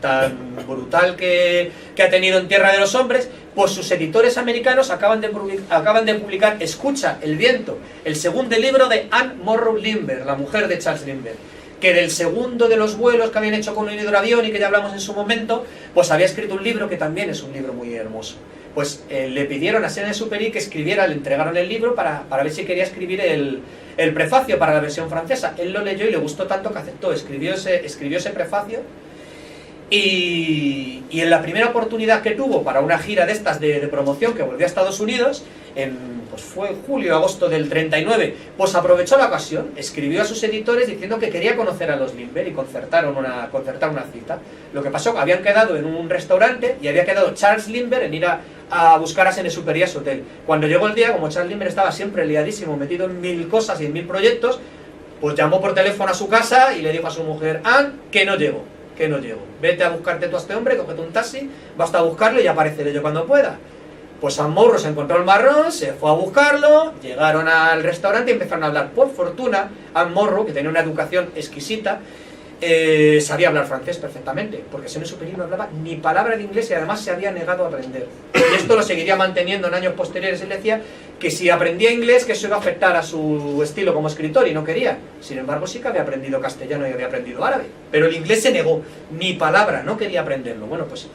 brutal que ha tenido en Tierra de los Hombres, pues sus editores americanos acaban de publicar Escucha el viento, el segundo libro de Anne Morrow Lindbergh, la mujer de Charles Lindbergh, que del segundo de los vuelos que habían hecho con un hidroavión y que ya hablamos en su momento, pues había escrito un libro que también es un libro muy hermoso. Pues le pidieron a Saint-Exupéry que escribiera, le entregaron el libro para ver si quería escribir el prefacio para la versión francesa. Él lo leyó y le gustó tanto que aceptó, escribió ese prefacio y en la primera oportunidad que tuvo para una gira de estas de promoción que volvió a Estados Unidos, pues fue julio, agosto del 39, pues aprovechó la ocasión, escribió a sus editores diciendo que quería conocer a los Lindbergh y concertaron una cita. Lo que pasó, habían quedado en un restaurante y había quedado Charles Lindbergh en ir a buscar a Saint-Exupéry a su hotel. Cuando llegó el día, como Charles Lindbergh estaba siempre liadísimo, metido en 1000 cosas y en 1000 proyectos, pues llamó por teléfono a su casa y le dijo a su mujer, Anne, que no llego. Vete a buscarte tú a este hombre, cógete un taxi, basta a buscarlo y apareceré yo cuando pueda. Pues Anne Morrow se encontró el marrón, se fue a buscarlo, llegaron al restaurante y empezaron a hablar. Por fortuna, Anne Morrow, que tenía una educación exquisita, sabía hablar francés perfectamente, porque Saint-Exupéry no hablaba ni palabra de inglés y además se había negado a aprender. Y esto lo seguiría manteniendo en años posteriores. Él decía que si aprendía inglés, que eso iba a afectar a su estilo como escritor y no quería. Sin embargo, sí que había aprendido castellano y había aprendido árabe, pero el inglés se negó, ni palabra, no quería aprenderlo. Bueno, pues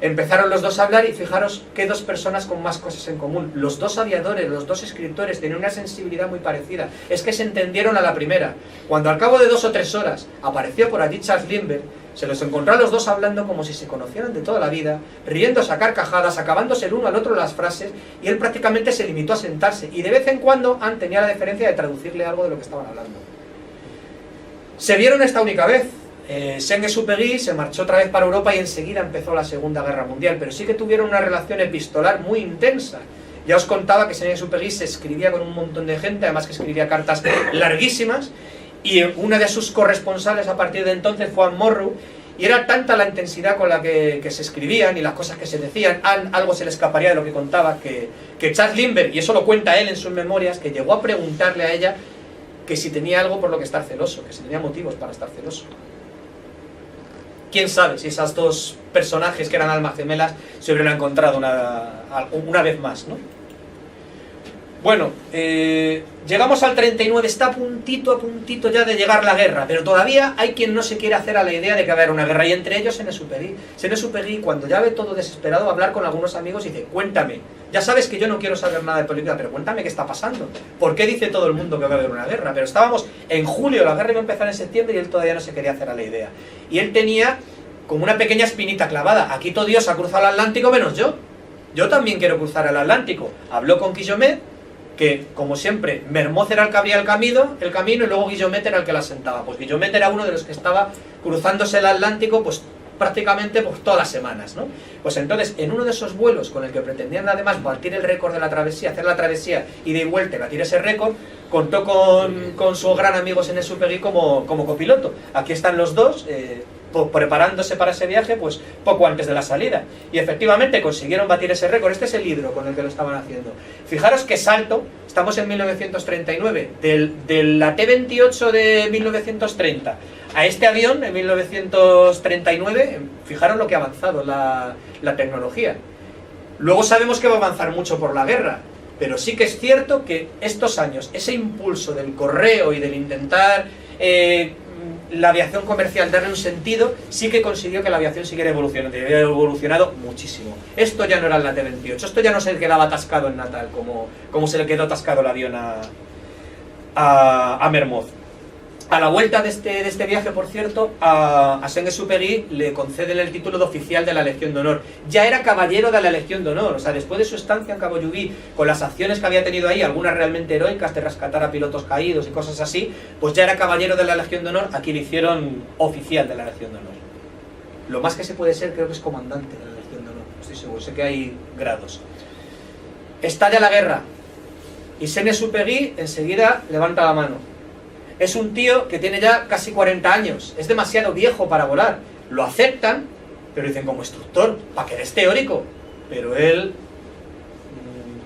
empezaron los dos a hablar y fijaros qué dos personas con más cosas en común. Los dos aviadores, los dos escritores tenían una sensibilidad muy parecida. Es que se entendieron a la primera. Cuando al cabo de 2 o 3 horas apareció por allí Charles Lindbergh, se los encontró a los dos hablando como si se conocieran de toda la vida, riéndose a carcajadas, acabándose el uno al otro las frases, y él prácticamente se limitó a sentarse. Y de vez en cuando Anne tenía la deferencia de traducirle algo de lo que estaban hablando. Se vieron esta única vez. Saint-Exupéry se marchó otra vez para Europa y enseguida empezó la Segunda Guerra Mundial, pero sí que tuvieron una relación epistolar muy intensa. Ya os contaba que Saint-Exupéry se escribía con un montón de gente, además que escribía cartas larguísimas, y una de sus corresponsales a partir de entonces fue Anne Morrow, y era tanta la intensidad con la que se escribían y las cosas que se decían, algo se le escaparía de lo que contaba, que Charles Lindbergh, y eso lo cuenta él en sus memorias, que llegó a preguntarle a ella que si tenía algo por lo que estar celoso, que si tenía motivos para estar celoso. Quién sabe si esas dos personajes que eran almas gemelas se hubieran encontrado una vez más, ¿no? Bueno, llegamos al 39, está a puntito ya de llegar la guerra, pero todavía hay quien no se quiere hacer a la idea de que va a haber una guerra, y entre ellos Saint-Exupéry. Saint-Exupéry, cuando ya ve todo desesperado, va a hablar con algunos amigos y dice, cuéntame, ya sabes que yo no quiero saber nada de política, pero cuéntame qué está pasando, ¿por qué dice todo el mundo que va a haber una guerra? Pero estábamos en julio, la guerra iba a empezar en septiembre y él todavía no se quería hacer a la idea, y él tenía como una pequeña espinita clavada, aquí todo Dios ha cruzado el Atlántico menos yo también quiero cruzar el Atlántico. Habló con Guillaumet, que, como siempre, Mermoz era el que abría el camino y luego Guillaumet era el que la sentaba. Pues Guillaumet era uno de los que estaba cruzándose el Atlántico, pues prácticamente pues, todas las semanas, ¿no? Pues entonces, en uno de esos vuelos con el que pretendían además batir el récord de la travesía, hacer la travesía ida y vuelta y batir ese récord, contó con su gran amigo Saint-Exupéry como copiloto. Aquí están los dos, preparándose para ese viaje, pues poco antes de la salida. Y efectivamente consiguieron batir ese récord. Este es el libro con el que lo estaban haciendo. Fijaros qué salto, estamos en 1939, de la T-28 de 1930 a este avión en 1939, fijaros lo que ha avanzado la tecnología. Luego sabemos que va a avanzar mucho por la guerra, pero sí que es cierto que estos años, ese impulso del correo y del intentar la aviación comercial darle un sentido, sí que consiguió que la aviación siguiera evolucionando, y había evolucionado muchísimo. Esto ya no era el T-28, esto ya no se le quedaba atascado en Natal, como se le quedó atascado el avión a Mermoz. A la vuelta de este viaje, por cierto, a Saint-Exupéry le conceden el título de oficial de la Legión de Honor. Ya era caballero de la Legión de Honor, o sea, después de su estancia en Cabo Llubí, con las acciones que había tenido ahí, algunas realmente heroicas, de rescatar a pilotos caídos y cosas así, pues ya era caballero de la Legión de Honor, aquí le hicieron oficial de la Legión de Honor. Lo más que se puede ser, creo que es comandante de la Legión de Honor, estoy seguro, sé que hay grados. Estalla la guerra, y Saint-Exupéry enseguida levanta la mano. Es un tío que tiene ya casi 40 años, es demasiado viejo para volar. Lo aceptan, pero dicen como instructor, para que eres teórico. Pero él,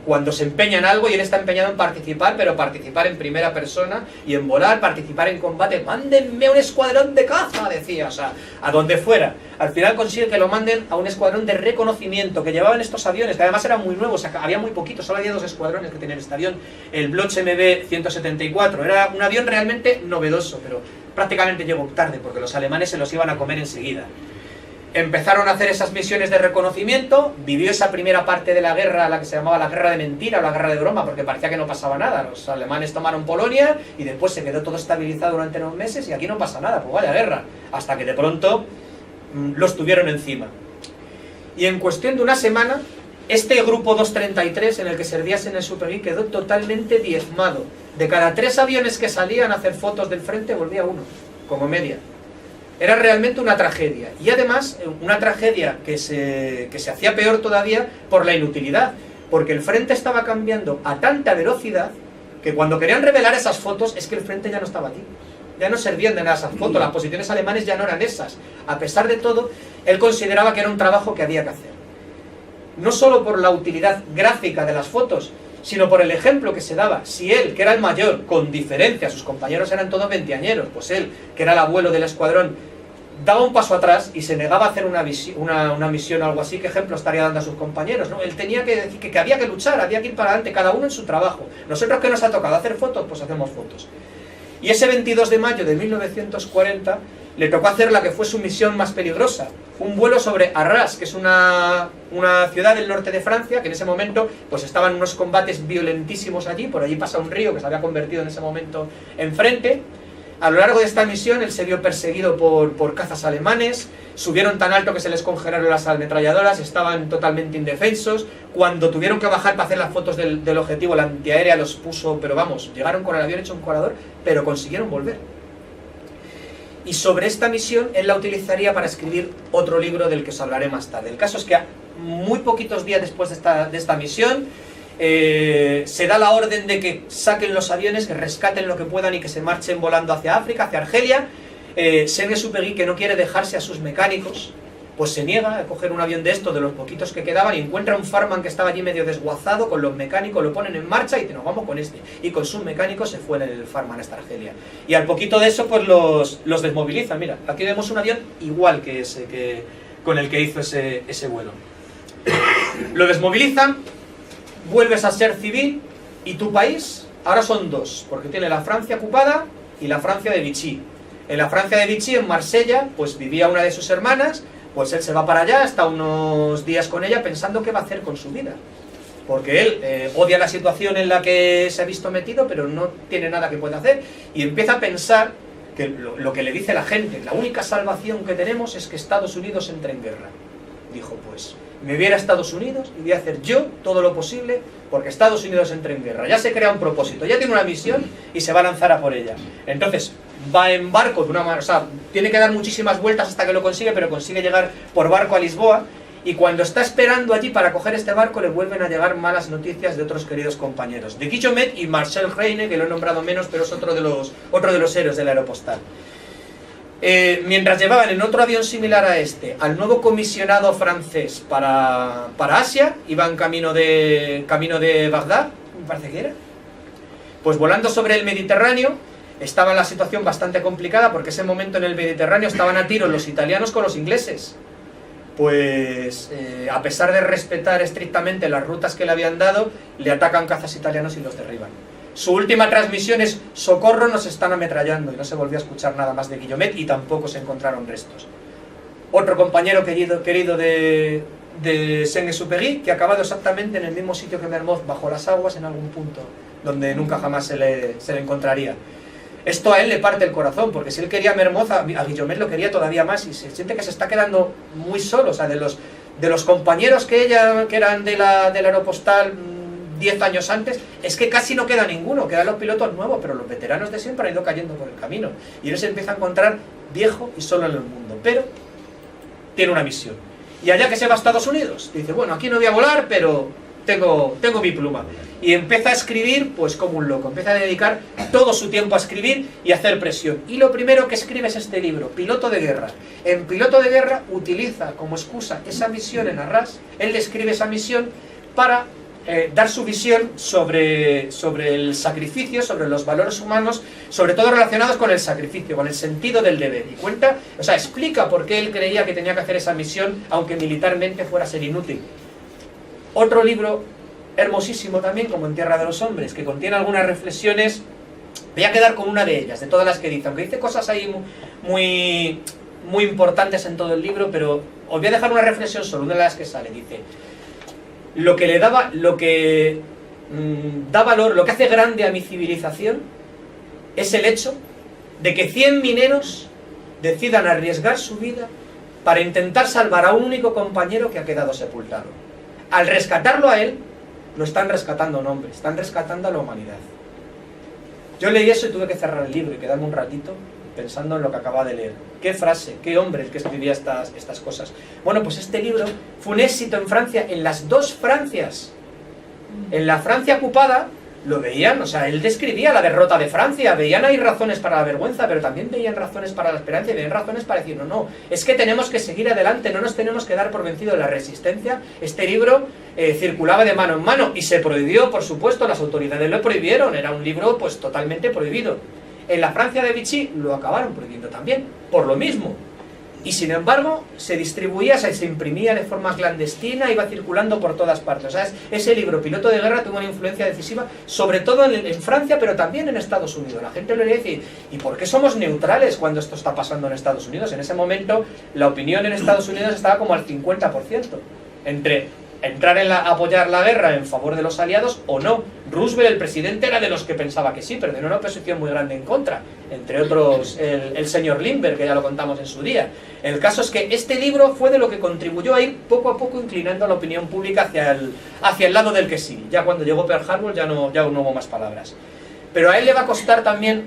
cuando se empeña en algo, y él está empeñado en participar, pero participar en primera persona y en volar, participar en combate. Mándenme un escuadrón de caza, decía, o sea, a donde fuera. Al final consigue que lo manden a un escuadrón de reconocimiento que llevaban estos aviones, que además eran muy nuevos, había muy poquitos, solo había 2 escuadrones que tenían este avión, el Bloch MB-174, era un avión realmente novedoso, pero prácticamente llegó tarde porque los alemanes se los iban a comer enseguida. Empezaron a hacer esas misiones de reconocimiento, vivió esa primera parte de la guerra, la que se llamaba la guerra de mentira o la guerra de broma, porque parecía que no pasaba nada. Los alemanes tomaron Polonia y después se quedó todo estabilizado durante unos meses y aquí no pasa nada, pues vaya guerra, hasta que de pronto los tuvieron encima. Y en cuestión de una semana, este grupo 233 en el que servía Saint-Exupéry quedó totalmente diezmado. De cada 3 aviones que salían a hacer fotos del frente, volvía uno, como media. Era realmente una tragedia, y además una tragedia que se hacía peor todavía por la inutilidad, porque el frente estaba cambiando a tanta velocidad que cuando querían revelar esas fotos es que el frente ya no estaba allí, ya no servían de nada esas fotos, las posiciones alemanes ya no eran esas. A pesar de todo, él consideraba que era un trabajo que había que hacer, no solo por la utilidad gráfica de las fotos, sino por el ejemplo que se daba. Si él, que era el mayor, con diferencia, sus compañeros eran todos veinteañeros, pues él, que era el abuelo del escuadrón, daba un paso atrás y se negaba a hacer una misión o algo así, ¿qué ejemplo estaría dando a sus compañeros? ¿No? Él tenía que decir que había que luchar, había que ir para adelante, cada uno en su trabajo. Nosotros, que nos ha tocado hacer fotos, pues hacemos fotos. Y ese 22 de mayo de 1940 le tocó hacer la que fue su misión más peligrosa, un vuelo sobre Arras, que es una ciudad del norte de Francia, que en ese momento pues estaban unos combates violentísimos allí, por allí pasa un río que se había convertido en ese momento en frente. A lo largo de esta misión él se vio perseguido por cazas alemanes, subieron tan alto que se les congelaron las ametralladoras, estaban totalmente indefensos. Cuando tuvieron que bajar para hacer las fotos del objetivo, la antiaérea los puso, pero vamos, llegaron con el avión hecho un colador, pero consiguieron volver. Y sobre esta misión él la utilizaría para escribir otro libro del que os hablaré más tarde. El caso es que muy poquitos días después de esta misión, se da la orden de que saquen los aviones, que rescaten lo que puedan y que se marchen volando hacia África, hacia Argelia. Saint-Exupéry, que no quiere dejarse a sus mecánicos, pues se niega a coger un avión de estos, de los poquitos que quedaban, y encuentra un Farman que estaba allí medio desguazado con los mecánicos, lo ponen en marcha y nos vamos con este. Y con sus mecánicos se fue en el Farman hasta Argelia. Y al poquito de eso, pues los desmovilizan. Mira, aquí vemos un avión igual que ese, con el que hizo ese vuelo. Lo desmovilizan. Vuelves a ser civil y tu país ahora son 2, porque tiene la Francia ocupada y la Francia de Vichy. En la Francia de Vichy, en Marsella, pues vivía una de sus hermanas, pues él se va para allá, está unos días con ella pensando qué va a hacer con su vida. Porque él odia la situación en la que se ha visto metido, pero no tiene nada que pueda hacer, y empieza a pensar que lo que le dice la gente, la única salvación que tenemos es que Estados Unidos entre en guerra. Dijo, pues me voy a ir a Estados Unidos y voy a hacer yo todo lo posible porque Estados Unidos entre en guerra. Ya se crea un propósito, ya tiene una misión y se va a lanzar a por ella. Entonces va en barco de una manera, o sea, tiene que dar muchísimas vueltas hasta que lo consigue, pero consigue llegar por barco a Lisboa. Y cuando está esperando allí para coger este barco, le vuelven a llegar malas noticias de otros queridos compañeros, de Guijomet y Marcel Reine, que lo he nombrado menos, pero es otro de los héroes del Aeropostal. Mientras llevaban en otro avión similar a este al nuevo comisionado francés para Asia, iban camino de Bagdad, me parece que era, pues volando sobre el Mediterráneo, estaba en la situación bastante complicada porque ese momento en el Mediterráneo estaban a tiro los italianos con los ingleses. Pues a pesar de respetar estrictamente las rutas que le habían dado, le atacan cazas italianos y los derriban. Su última transmisión es: socorro, nos están ametrallando, y no se volvió a escuchar nada más de Guillaumet y tampoco se encontraron restos. Otro compañero querido de Saint-Exupéry, que ha acabado exactamente en el mismo sitio que Mermoz, bajo las aguas, en algún punto donde nunca jamás se le encontraría. Esto a él le parte el corazón, porque si él quería a Mermoz, a Guillaumet lo quería todavía más, y se siente que se está quedando muy solo. O sea, de los compañeros que eran de la Aeropostal 10 años antes, es que casi no queda ninguno, quedan los pilotos nuevos, pero los veteranos de siempre han ido cayendo por el camino. Y él se empieza a encontrar viejo y solo en el mundo, pero tiene una misión. Y allá que se va a Estados Unidos, dice: bueno, aquí no voy a volar, pero tengo mi pluma. Y empieza a escribir pues como un loco, empieza a dedicar todo su tiempo a escribir y a hacer presión. Y lo primero que escribe es este libro, Piloto de Guerra. En Piloto de Guerra utiliza como excusa esa misión en Arras. Él describe esa misión para dar su visión sobre el sacrificio, sobre los valores humanos, sobre todo relacionados con el sacrificio, con el sentido del deber. Y cuenta, o sea, explica por qué él creía que tenía que hacer esa misión, aunque militarmente fuera a ser inútil. Otro libro hermosísimo también, como En Tierra de los Hombres, que contiene algunas reflexiones. Voy a quedar con una de ellas, de todas las que dice, aunque dice cosas ahí muy importantes en todo el libro, pero os voy a dejar una reflexión solo, una de las que sale. Dice: lo que da valor, lo que hace grande a mi civilización es el hecho de que 100 mineros decidan arriesgar su vida para intentar salvar a un único compañero que ha quedado sepultado. Al rescatarlo a él, no están rescatando a un hombre, están rescatando a la humanidad. Yo leí eso y tuve que cerrar el libro y quedarme un ratito pensando en lo que acababa de leer. Qué frase, qué hombre el que escribía estas cosas. Bueno, pues este libro fue un éxito en Francia, en las dos Francias. En la Francia ocupada lo veían, o sea, él describía la derrota de Francia, veían ahí razones para la vergüenza, pero también veían razones para la esperanza y veían razones para decir: no, es que tenemos que seguir adelante, no nos tenemos que dar por vencido. La resistencia. Este libro circulaba de mano en mano y se prohibió, por supuesto, las autoridades lo prohibieron, era un libro pues totalmente prohibido. En la Francia de Vichy lo acabaron prohibiendo también, por lo mismo. Y sin embargo, se distribuía, se imprimía de forma clandestina, iba circulando por todas partes. O sea, ese libro, Piloto de Guerra, tuvo una influencia decisiva, sobre todo en Francia, pero también en Estados Unidos. La gente lo leía y decía: ¿y por qué somos neutrales cuando esto está pasando en Estados Unidos? En ese momento, la opinión en Estados Unidos estaba como al 50%, entre entrar apoyar la guerra en favor de los aliados o no. Roosevelt, el presidente, era de los que pensaba que sí, pero tenía una oposición muy grande en contra, entre otros el señor Lindbergh, que ya lo contamos en su día. El caso es que este libro fue de lo que contribuyó a ir poco a poco inclinando a la opinión pública hacia el lado del que sí. Ya cuando llegó Pearl Harbor ya no hubo más palabras. Pero a él le va a costar también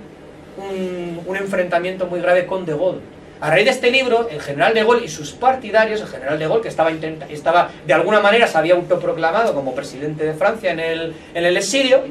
un enfrentamiento muy grave con De Gaulle. A raíz de este libro, el general de Gaulle y sus partidarios, el general de Gaulle, que estaba de alguna manera se había autoproclamado como presidente de Francia en el exilio,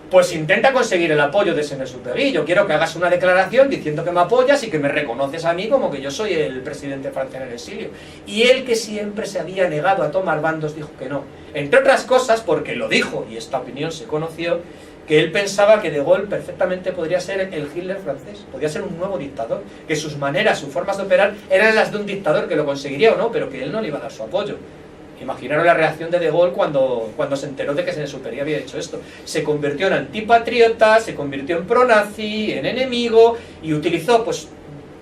pues intenta conseguir el apoyo de Saint-Exupéry. Yo quiero que hagas una declaración diciendo que me apoyas y que me reconoces a mí como que yo soy el presidente de Francia en el exilio. Y él, que siempre se había negado a tomar bandos, dijo que no. Entre otras cosas porque lo dijo, y esta opinión se conoció, que él pensaba que De Gaulle perfectamente podría ser el Hitler francés, podría ser un nuevo dictador, que sus maneras, sus formas de operar eran las de un dictador, que lo conseguiría o no, pero que él no le iba a dar su apoyo. Imaginaron la reacción de Gaulle cuando se enteró de que Saint-Exupéry había hecho esto. Se convirtió en antipatriota, se convirtió en pronazi, en enemigo, y utilizó pues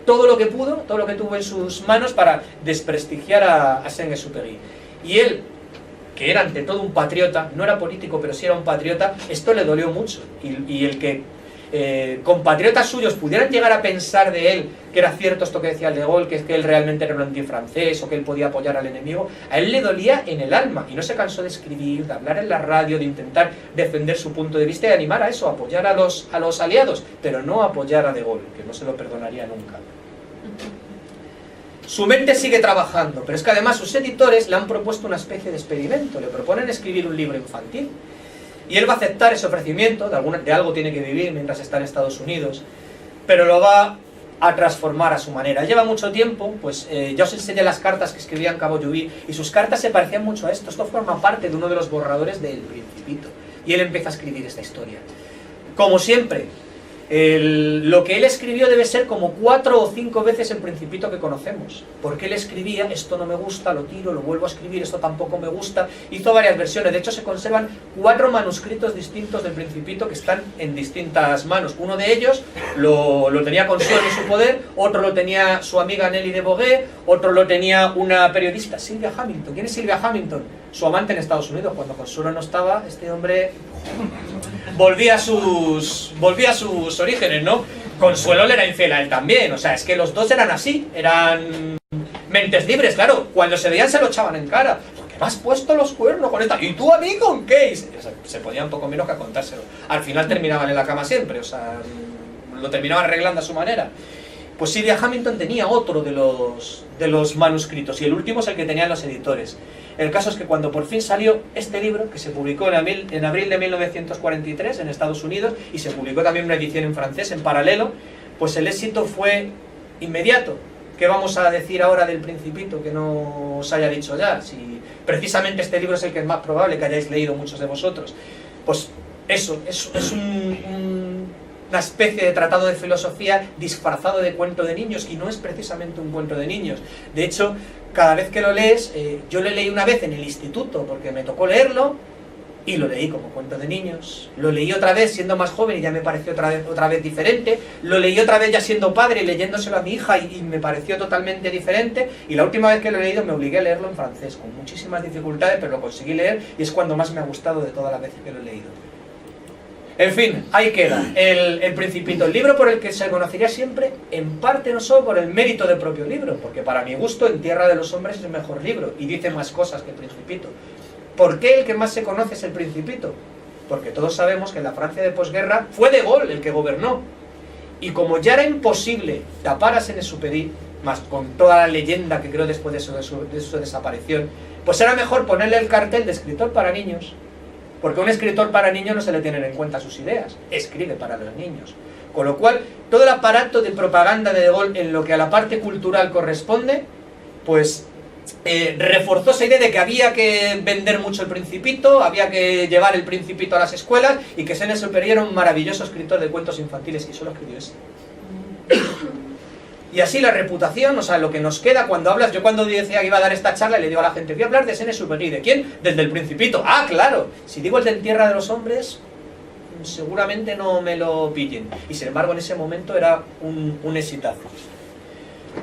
todo lo que pudo, todo lo que tuvo en sus manos para desprestigiar a Saint-Exupéry. Y él, que era ante todo un patriota, no era político, pero sí era un patriota, esto le dolió mucho. Y el que compatriotas suyos pudieran llegar a pensar de él que era cierto esto que decía el de Gaulle, que es que él realmente era un antifrancés o que él podía apoyar al enemigo, a él le dolía en el alma y no se cansó de escribir, de hablar en la radio, de intentar defender su punto de vista y animar a eso, a apoyar a los aliados, pero no apoyar a de Gaulle, que no se lo perdonaría nunca. Su mente sigue trabajando, pero es que además sus editores le han propuesto una especie de experimento, le proponen escribir un libro infantil. Y él va a aceptar ese ofrecimiento, de algo tiene que vivir mientras está en Estados Unidos, pero lo va a transformar a su manera. Lleva mucho tiempo, pues ya os enseñé las cartas que escribía en Cabo Llubí, y sus cartas se parecían mucho a esto. Esto forma parte de uno de los borradores del Principito. Y él empieza a escribir esta historia. Como siempre, Lo que él escribió debe ser como 4 o 5 veces el Principito que conocemos, porque él escribía, esto no me gusta, lo tiro, lo vuelvo a escribir, esto tampoco me gusta, hizo varias versiones. De hecho se conservan 4 manuscritos distintos del Principito que están en distintas manos. Uno de ellos lo tenía Consuelo en su poder, otro lo tenía su amiga Nelly de Bogué, otro lo tenía una periodista, Sylvia Hamilton. ¿Quién es Sylvia Hamilton? Su amante en Estados Unidos. Cuando Consuelo no estaba, este hombre volvía a sus orígenes, ¿no? Consuelo le era infiel a él también, o sea, es que los dos eran así, eran mentes libres, claro, cuando se veían se lo echaban en cara. ¿Por qué me has puesto los cuernos con esta? ¿Y tú a mí con qué? Se podían poco menos que a contárselo. Al final terminaban en la cama siempre, o sea, lo terminaban arreglando a su manera. Pues Sylvia Hamilton tenía otro de los manuscritos, y el último es el que tenían los editores. El caso es que cuando por fin salió este libro, que se publicó en abril de 1943 en Estados Unidos, y se publicó también una edición en francés en paralelo, pues el éxito fue inmediato. ¿Qué vamos a decir ahora del Principito que no os haya dicho ya? Si precisamente este libro es el que es más probable que hayáis leído muchos de vosotros. Pues eso, es una especie de tratado de filosofía disfrazado de cuento de niños, y no es precisamente un cuento de niños. De hecho, cada vez que lo lees, yo lo leí una vez en el instituto porque me tocó leerlo, y lo leí como cuento de niños. Lo leí otra vez siendo más joven y ya me pareció otra vez diferente. Lo leí otra vez ya siendo padre y leyéndoselo a mi hija, y me pareció totalmente diferente. Y la última vez que lo he leído me obligué a leerlo en francés, con muchísimas dificultades, pero lo conseguí leer, y es cuando más me ha gustado de todas las veces que lo he leído. En fin, ahí queda el Principito, el libro por el que se conocería siempre, en parte no solo por el mérito del propio libro, porque para mi gusto En Tierra de los Hombres es el mejor libro y dice más cosas que el Principito. ¿Por qué el que más se conoce es el Principito? Porque todos sabemos que en la Francia de posguerra fue de Gaulle el que gobernó, y como ya era imposible tapar a Saint-Exupéry, más con toda la leyenda que creó después de su desaparición, pues era mejor ponerle el cartel de escritor para niños, porque a un escritor para niños no se le tienen en cuenta sus ideas, escribe para los niños. Con lo cual, todo el aparato de propaganda de Gaulle en lo que a la parte cultural corresponde, pues reforzó esa idea de que había que vender mucho el Principito, había que llevar el Principito a las escuelas, y que Saint-Exupéry era un maravilloso escritor de cuentos infantiles, y solo escribió ese. Y así la reputación, o sea, lo que nos queda cuando hablas. Yo cuando decía que iba a dar esta charla, le digo a la gente, voy a hablar de Saint-Exupéry. ¿De quién? Del del Principito. Ah, claro, si digo el de En Tierra de los Hombres, seguramente no me lo pillen. Y sin embargo en ese momento era un exitazo.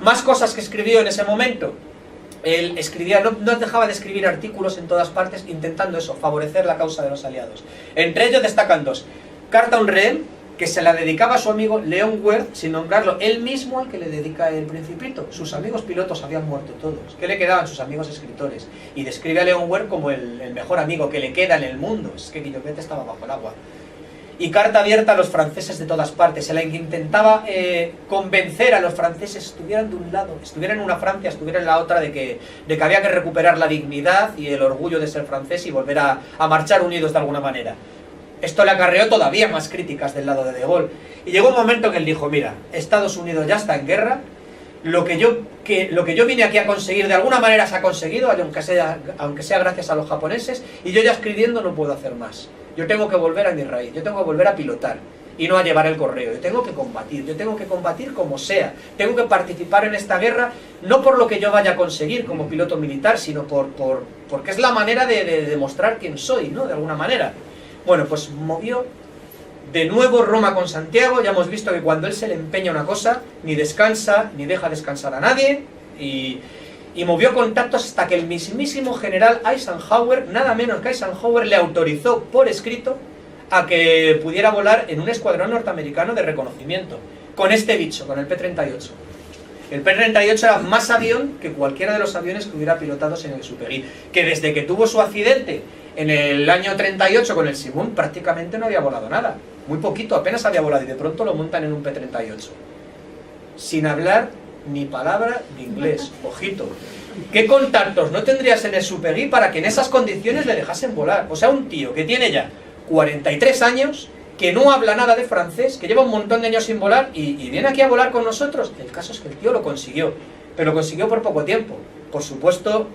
Más cosas que escribió en ese momento. Él escribía, no dejaba de escribir artículos en todas partes, intentando eso, favorecer la causa de los aliados. Entre ellos destacan dos: Carta a un rehén, que se la dedicaba a su amigo Leon Werth, sin nombrarlo, él mismo al que le dedica el Principito. Sus amigos pilotos habían muerto todos. ¿Qué le quedaban? Sus amigos escritores. Y describe a Leon Werth como el mejor amigo que le queda en el mundo. Es que Guillaumet estaba bajo el agua. Y carta abierta a los franceses de todas partes, en la que intentaba convencer a los franceses, estuvieran de un lado, estuvieran en una Francia, estuvieran en la otra, de que había que recuperar la dignidad y el orgullo de ser francés y volver a marchar unidos de alguna manera. Esto le acarreó todavía más críticas del lado de Gaulle. Y llegó un momento en que él dijo, mira, Estados Unidos ya está en guerra, lo que yo vine aquí a conseguir de alguna manera se ha conseguido, aunque sea gracias a los japoneses, y yo ya escribiendo no puedo hacer más. Yo tengo que volver a mi raíz, yo tengo que volver a pilotar y no a llevar el correo. Yo tengo que combatir como sea. Tengo que participar en esta guerra, no por lo que yo vaya a conseguir como piloto militar, sino porque es la manera de demostrar quién soy, ¿no? De alguna manera. Bueno, pues movió de nuevo Roma con Santiago. Ya hemos visto que cuando él se le empeña una cosa, ni descansa, ni deja descansar a nadie, y movió contactos hasta que el mismísimo general Eisenhower, nada menos que Eisenhower, le autorizó por escrito a que pudiera volar en un escuadrón norteamericano de reconocimiento, con este bicho, con el P-38. El P-38 era más avión que cualquiera de los aviones que hubiera pilotado Saint-Exupéry, que desde que tuvo su accidente en el año 38 con el Simón prácticamente no había volado nada, muy poquito, apenas había volado, y de pronto lo montan en un P-38 sin hablar ni palabra de inglés. Ojito, ¿qué contactos no tendría Saint-Exupéry para que en esas condiciones le dejasen volar? O sea, un tío que tiene ya 43 años, que no habla nada de francés, que lleva un montón de años sin volar, y viene aquí a volar con nosotros. El caso es que el tío lo consiguió, pero lo consiguió por poco tiempo. por supuesto,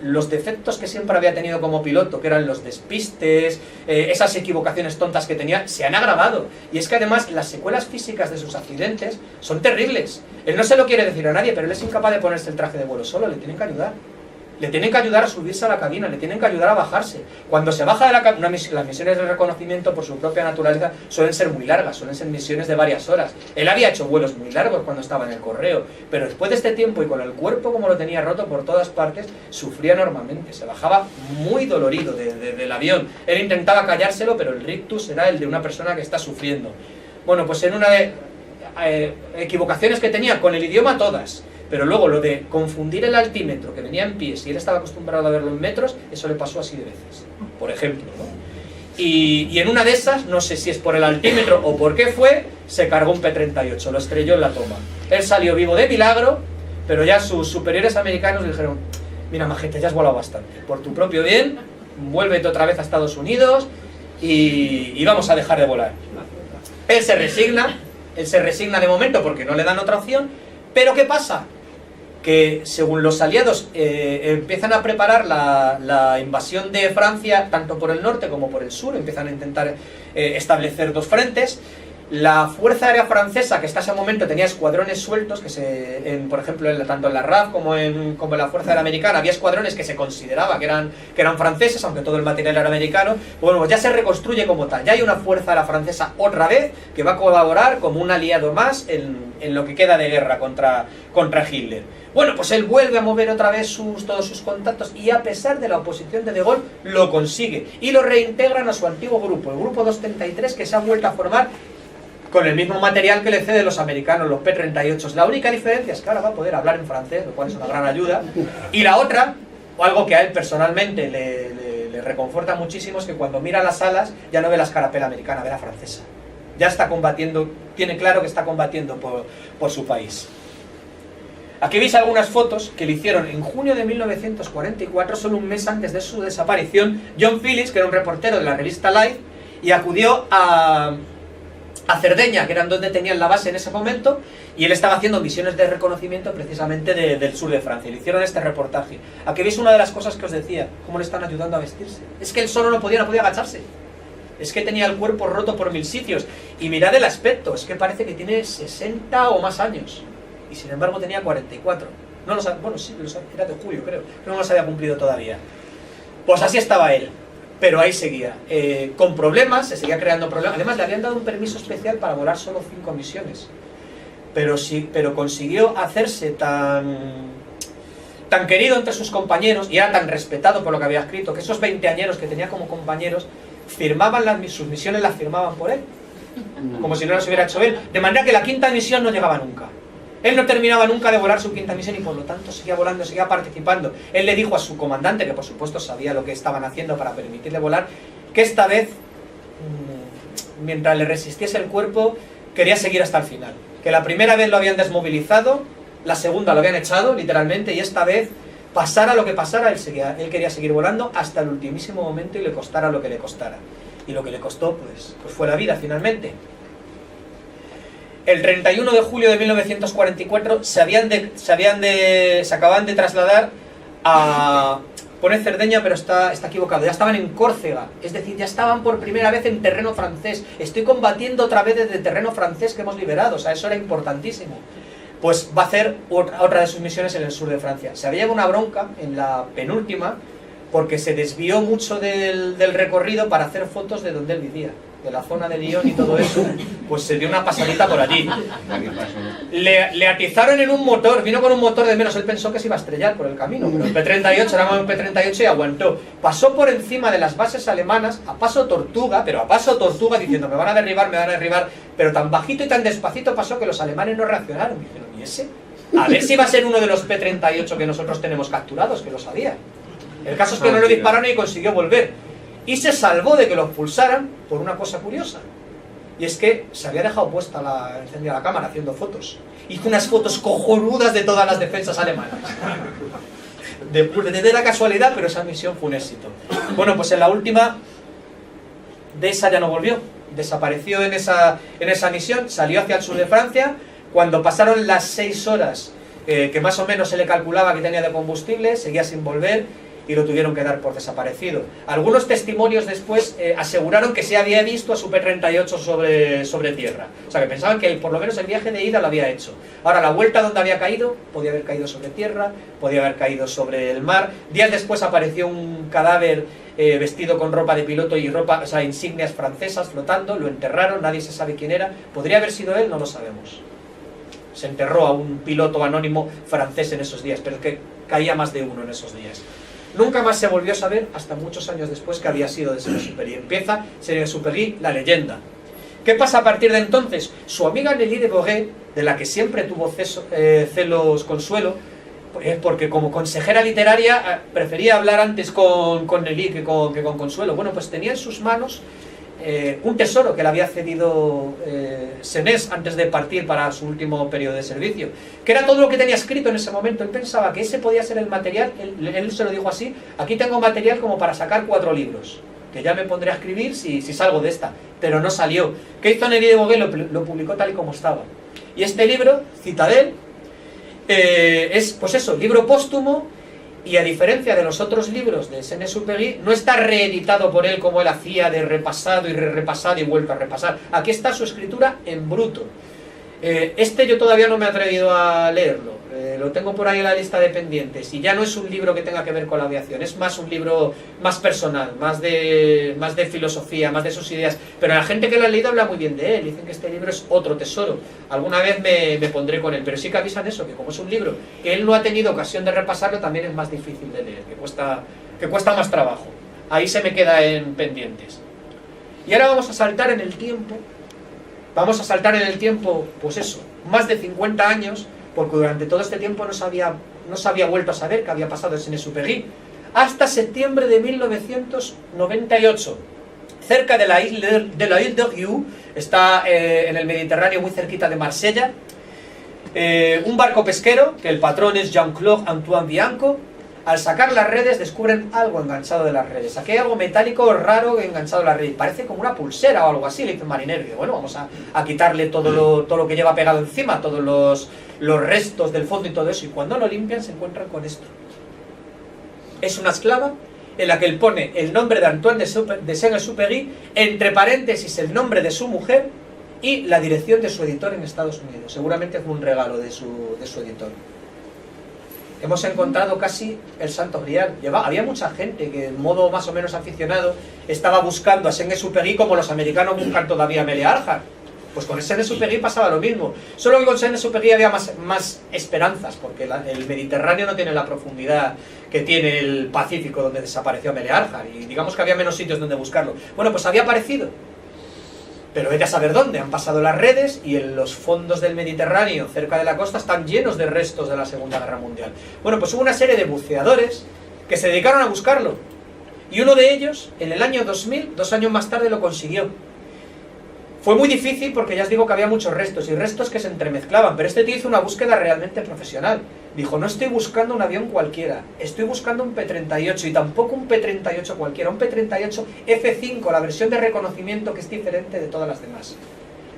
los defectos que siempre había tenido como piloto, que eran los despistes, esas equivocaciones tontas que tenía, se han agravado. Y es que además las secuelas físicas de sus accidentes son terribles. Él no se lo quiere decir a nadie, pero él es incapaz de ponerse el traje de vuelo solo, le tienen que ayudar. Le tienen que ayudar a subirse a la cabina, le tienen que ayudar a bajarse. Cuando se baja de la cabina, las misiones de reconocimiento por su propia naturaleza suelen ser muy largas, suelen ser misiones de varias horas. Él había hecho vuelos muy largos cuando estaba en el correo, pero después de este tiempo y con el cuerpo como lo tenía roto por todas partes, sufría enormemente, se bajaba muy dolorido del avión. Él intentaba callárselo, pero el rictus era el de una persona que está sufriendo. Bueno, pues en una de equivocaciones que tenía con el idioma todas, pero luego lo de confundir el altímetro, que venía en pies y él estaba acostumbrado a verlo en metros, eso le pasó así de veces, por ejemplo, ¿no? Y en una de esas, no sé si es por el altímetro o por qué fue, se cargó un P-38, lo estrelló en la toma. Él salió vivo de milagro, pero ya sus superiores americanos le dijeron: mira, majete, ya has volado bastante, por tu propio bien, vuélvete otra vez a Estados Unidos y vamos a dejar de volar. Él se resigna de momento porque no le dan otra opción, pero ¿qué pasa? Que según los aliados empiezan a preparar la invasión de Francia, tanto por el norte como por el sur, empiezan a intentar establecer dos frentes. La Fuerza Aérea Francesa, que hasta ese momento tenía escuadrones sueltos, por ejemplo, tanto en la RAF como en la Fuerza Aérea Americana, había escuadrones que se consideraba que eran franceses, aunque todo el material era americano. Bueno, pues ya se reconstruye como tal, ya hay una Fuerza Aérea Francesa otra vez, que va a colaborar como un aliado más en lo que queda de guerra contra Hitler. Bueno, pues él vuelve a mover otra vez todos sus contactos y a pesar de la oposición de De Gaulle, lo consigue. Y lo reintegran a su antiguo grupo, el grupo 233, que se ha vuelto a formar con el mismo material que le ceden los americanos, los P-38. La única diferencia es que ahora va a poder hablar en francés, lo cual es una gran ayuda. Y la otra, o algo que a él personalmente le reconforta muchísimo, es que cuando mira las alas ya no ve la escarapela americana, ve la francesa. Ya está combatiendo, tiene claro que está combatiendo por su país. Aquí veis algunas fotos que le hicieron en junio de 1944, solo un mes antes de su desaparición, John Phillips, que era un reportero de la revista Life, y acudió a Cerdeña, que eran donde tenían la base en ese momento, y él estaba haciendo misiones de reconocimiento precisamente del sur de Francia. Le hicieron este reportaje. Aquí veis una de las cosas que os decía, cómo le están ayudando a vestirse. Es que él solo no podía agacharse. Es que tenía el cuerpo roto por 1000 sitios. Y mirad el aspecto, es que parece que tiene 60 o más años. Y sin embargo tenía 44. No lo sabía, bueno, sí, era de julio, creo. No los había cumplido todavía. Pues así estaba él. Pero ahí seguía, con problemas, se seguía creando problemas. Además le habían dado un permiso especial para volar solo 5 misiones. Pero consiguió hacerse tan querido entre sus compañeros y era tan respetado por lo que había escrito, que esos 20añeros que tenía como compañeros firmaban sus misiones, las firmaban por él, como si no las hubiera hecho él, de manera que la 5ª misión no llegaba nunca. Él no terminaba nunca de volar su 5ª misión y por lo tanto seguía volando, seguía participando. Él le dijo a su comandante, que por supuesto sabía lo que estaban haciendo para permitirle volar, que esta vez, mientras le resistiese el cuerpo, quería seguir hasta el final. Que la primera vez lo habían desmovilizado, la segunda lo habían echado, literalmente, y esta vez, pasara lo que pasara, él quería seguir volando hasta el ultimísimo momento y le costara lo que le costara. Y lo que le costó, pues fue la vida, finalmente. El 31 de julio de 1944 se acababan de trasladar a... Pone Cerdeña, pero está equivocado. Ya estaban en Córcega, es decir, ya estaban por primera vez en terreno francés. Estoy combatiendo otra vez desde terreno francés que hemos liberado, o sea, eso era importantísimo. Pues va a hacer otra de sus misiones en el sur de Francia. Se había llevado una bronca en la penúltima porque se desvió mucho del recorrido para hacer fotos de donde él vivía, de la zona de Lyon y todo eso. Pues se dio una pasadita por allí. Le atizaron en un motor, vino con un motor de menos, él pensó que se iba a estrellar por el camino, pero el P-38 era un P-38 y aguantó. Pasó por encima de las bases alemanas a paso tortuga, pero a paso tortuga, diciendo me van a derribar, pero tan bajito y tan despacito pasó que los alemanes no reaccionaron. Y dijeron, ¿y ese? A ver si va a ser uno de los P-38 que nosotros tenemos capturados, que lo sabía. El caso es que no le dispararon y consiguió volver. Y se salvó de que lo expulsaran por una cosa curiosa. Y es que se había dejado puesta encendida la cámara haciendo fotos. Hizo unas fotos cojonudas de todas las defensas alemanas. De la casualidad, pero esa misión fue un éxito. Bueno, pues en la última de esa ya no volvió. Desapareció en esa misión, salió hacia el sur de Francia. Cuando pasaron las 6 horas que más o menos se le calculaba que tenía de combustible, seguía sin volver y lo tuvieron que dar por desaparecido. Algunos testimonios después aseguraron que se había visto a su P-38 sobre tierra. O sea, que pensaban que por lo menos el viaje de ida lo había hecho. Ahora, la vuelta donde había caído, podía haber caído sobre tierra, podía haber caído sobre el mar. Días después apareció un cadáver vestido con ropa de piloto y ropa, o sea, insignias francesas flotando, lo enterraron, nadie se sabe quién era. ¿Podría haber sido él? No lo sabemos. Se enterró a un piloto anónimo francés en esos días, pero es que caía más de uno en esos días. Nunca más se volvió a saber, hasta muchos años después, que había sido de Saint-Exupéry. Empieza Saint-Exupéry, la leyenda. ¿Qué pasa a partir de entonces? Su amiga Nelly de Bourget, de la que siempre tuvo celos Consuelo, porque como consejera literaria prefería hablar antes con Nelly que con Consuelo. Bueno, pues tenía en sus manos un tesoro que le había cedido Senés antes de partir para su último periodo de servicio, que era todo lo que tenía escrito en ese momento. Él pensaba que ese podía ser el material, él se lo dijo así: aquí tengo material como para sacar 4 libros, que ya me pondré a escribir si salgo de esta, pero no salió. ¿Qué hizo Nelly de Bourget? Lo publicó tal y como estaba. Y este libro, Citadel, es, pues eso, libro póstumo. Y a diferencia de los otros libros de Saint-Exupéry, no está reeditado por él como él hacía, de repasado y repasado y vuelto a repasar. Aquí está su escritura en bruto. Este yo todavía no me he atrevido a leerlo. Lo tengo por ahí en la lista de pendientes. Y ya no es un libro que tenga que ver con la aviación. Es más un libro más personal, más de filosofía, más de sus ideas. Pero la gente que lo ha leído habla muy bien de él. Dicen que este libro es otro tesoro. Alguna vez me pondré con él. Pero sí que avisan eso, que como es un libro que él no ha tenido ocasión de repasarlo, también es más difícil de leer, que cuesta más trabajo. Ahí se me queda en pendientes. Y ahora vamos a saltar en el tiempo. Vamos a saltar en el tiempo, pues eso, más de 50 años, porque durante todo este tiempo no se había vuelto a saber qué había pasado en Saint-Exupéry, hasta septiembre de 1998, cerca de la isla de Riou, está en el Mediterráneo, muy cerquita de Marsella, un barco pesquero, que el patrón es Jean-Claude Antoine Bianco. Al sacar las redes descubren algo enganchado de las redes. Aquí hay algo metálico raro enganchado de las redes. Parece como una pulsera o algo así, le dice un marinero. Y bueno, vamos a quitarle todo lo que lleva pegado encima, todos los restos del fondo y todo eso. Y cuando lo limpian se encuentran con esto. Es una esclava en la que él pone el nombre de Antoine de Saint-Exupéry, entre paréntesis el nombre de su mujer y la dirección de su editor en Estados Unidos. Seguramente fue un regalo de su editor. Hemos encontrado casi el Santo Grial. Había mucha gente que, en modo más o menos aficionado, estaba buscando a Saint-Exupéry como los americanos buscan todavía a Amelia Earhart. Pues con Saint-Exupéry pasaba lo mismo. Solo que con Saint-Exupéry había más esperanzas, porque el Mediterráneo no tiene la profundidad que tiene el Pacífico, donde desapareció Amelia Earhart. Y digamos que había menos sitios donde buscarlo. Bueno, pues había aparecido. Pero vete a saber dónde. Han pasado las redes y en los fondos del Mediterráneo, cerca de la costa, están llenos de restos de la Segunda Guerra Mundial. Bueno, pues hubo una serie de buceadores que se dedicaron a buscarlo. Y uno de ellos, en el año 2000, 2 años más tarde, lo consiguió. Fue muy difícil porque ya os digo que había muchos restos y restos que se entremezclaban, pero este tío hizo una búsqueda realmente profesional. Dijo, no estoy buscando un avión cualquiera, estoy buscando un P-38 y tampoco un P-38 cualquiera, un P-38 F-5, la versión de reconocimiento que es diferente de todas las demás.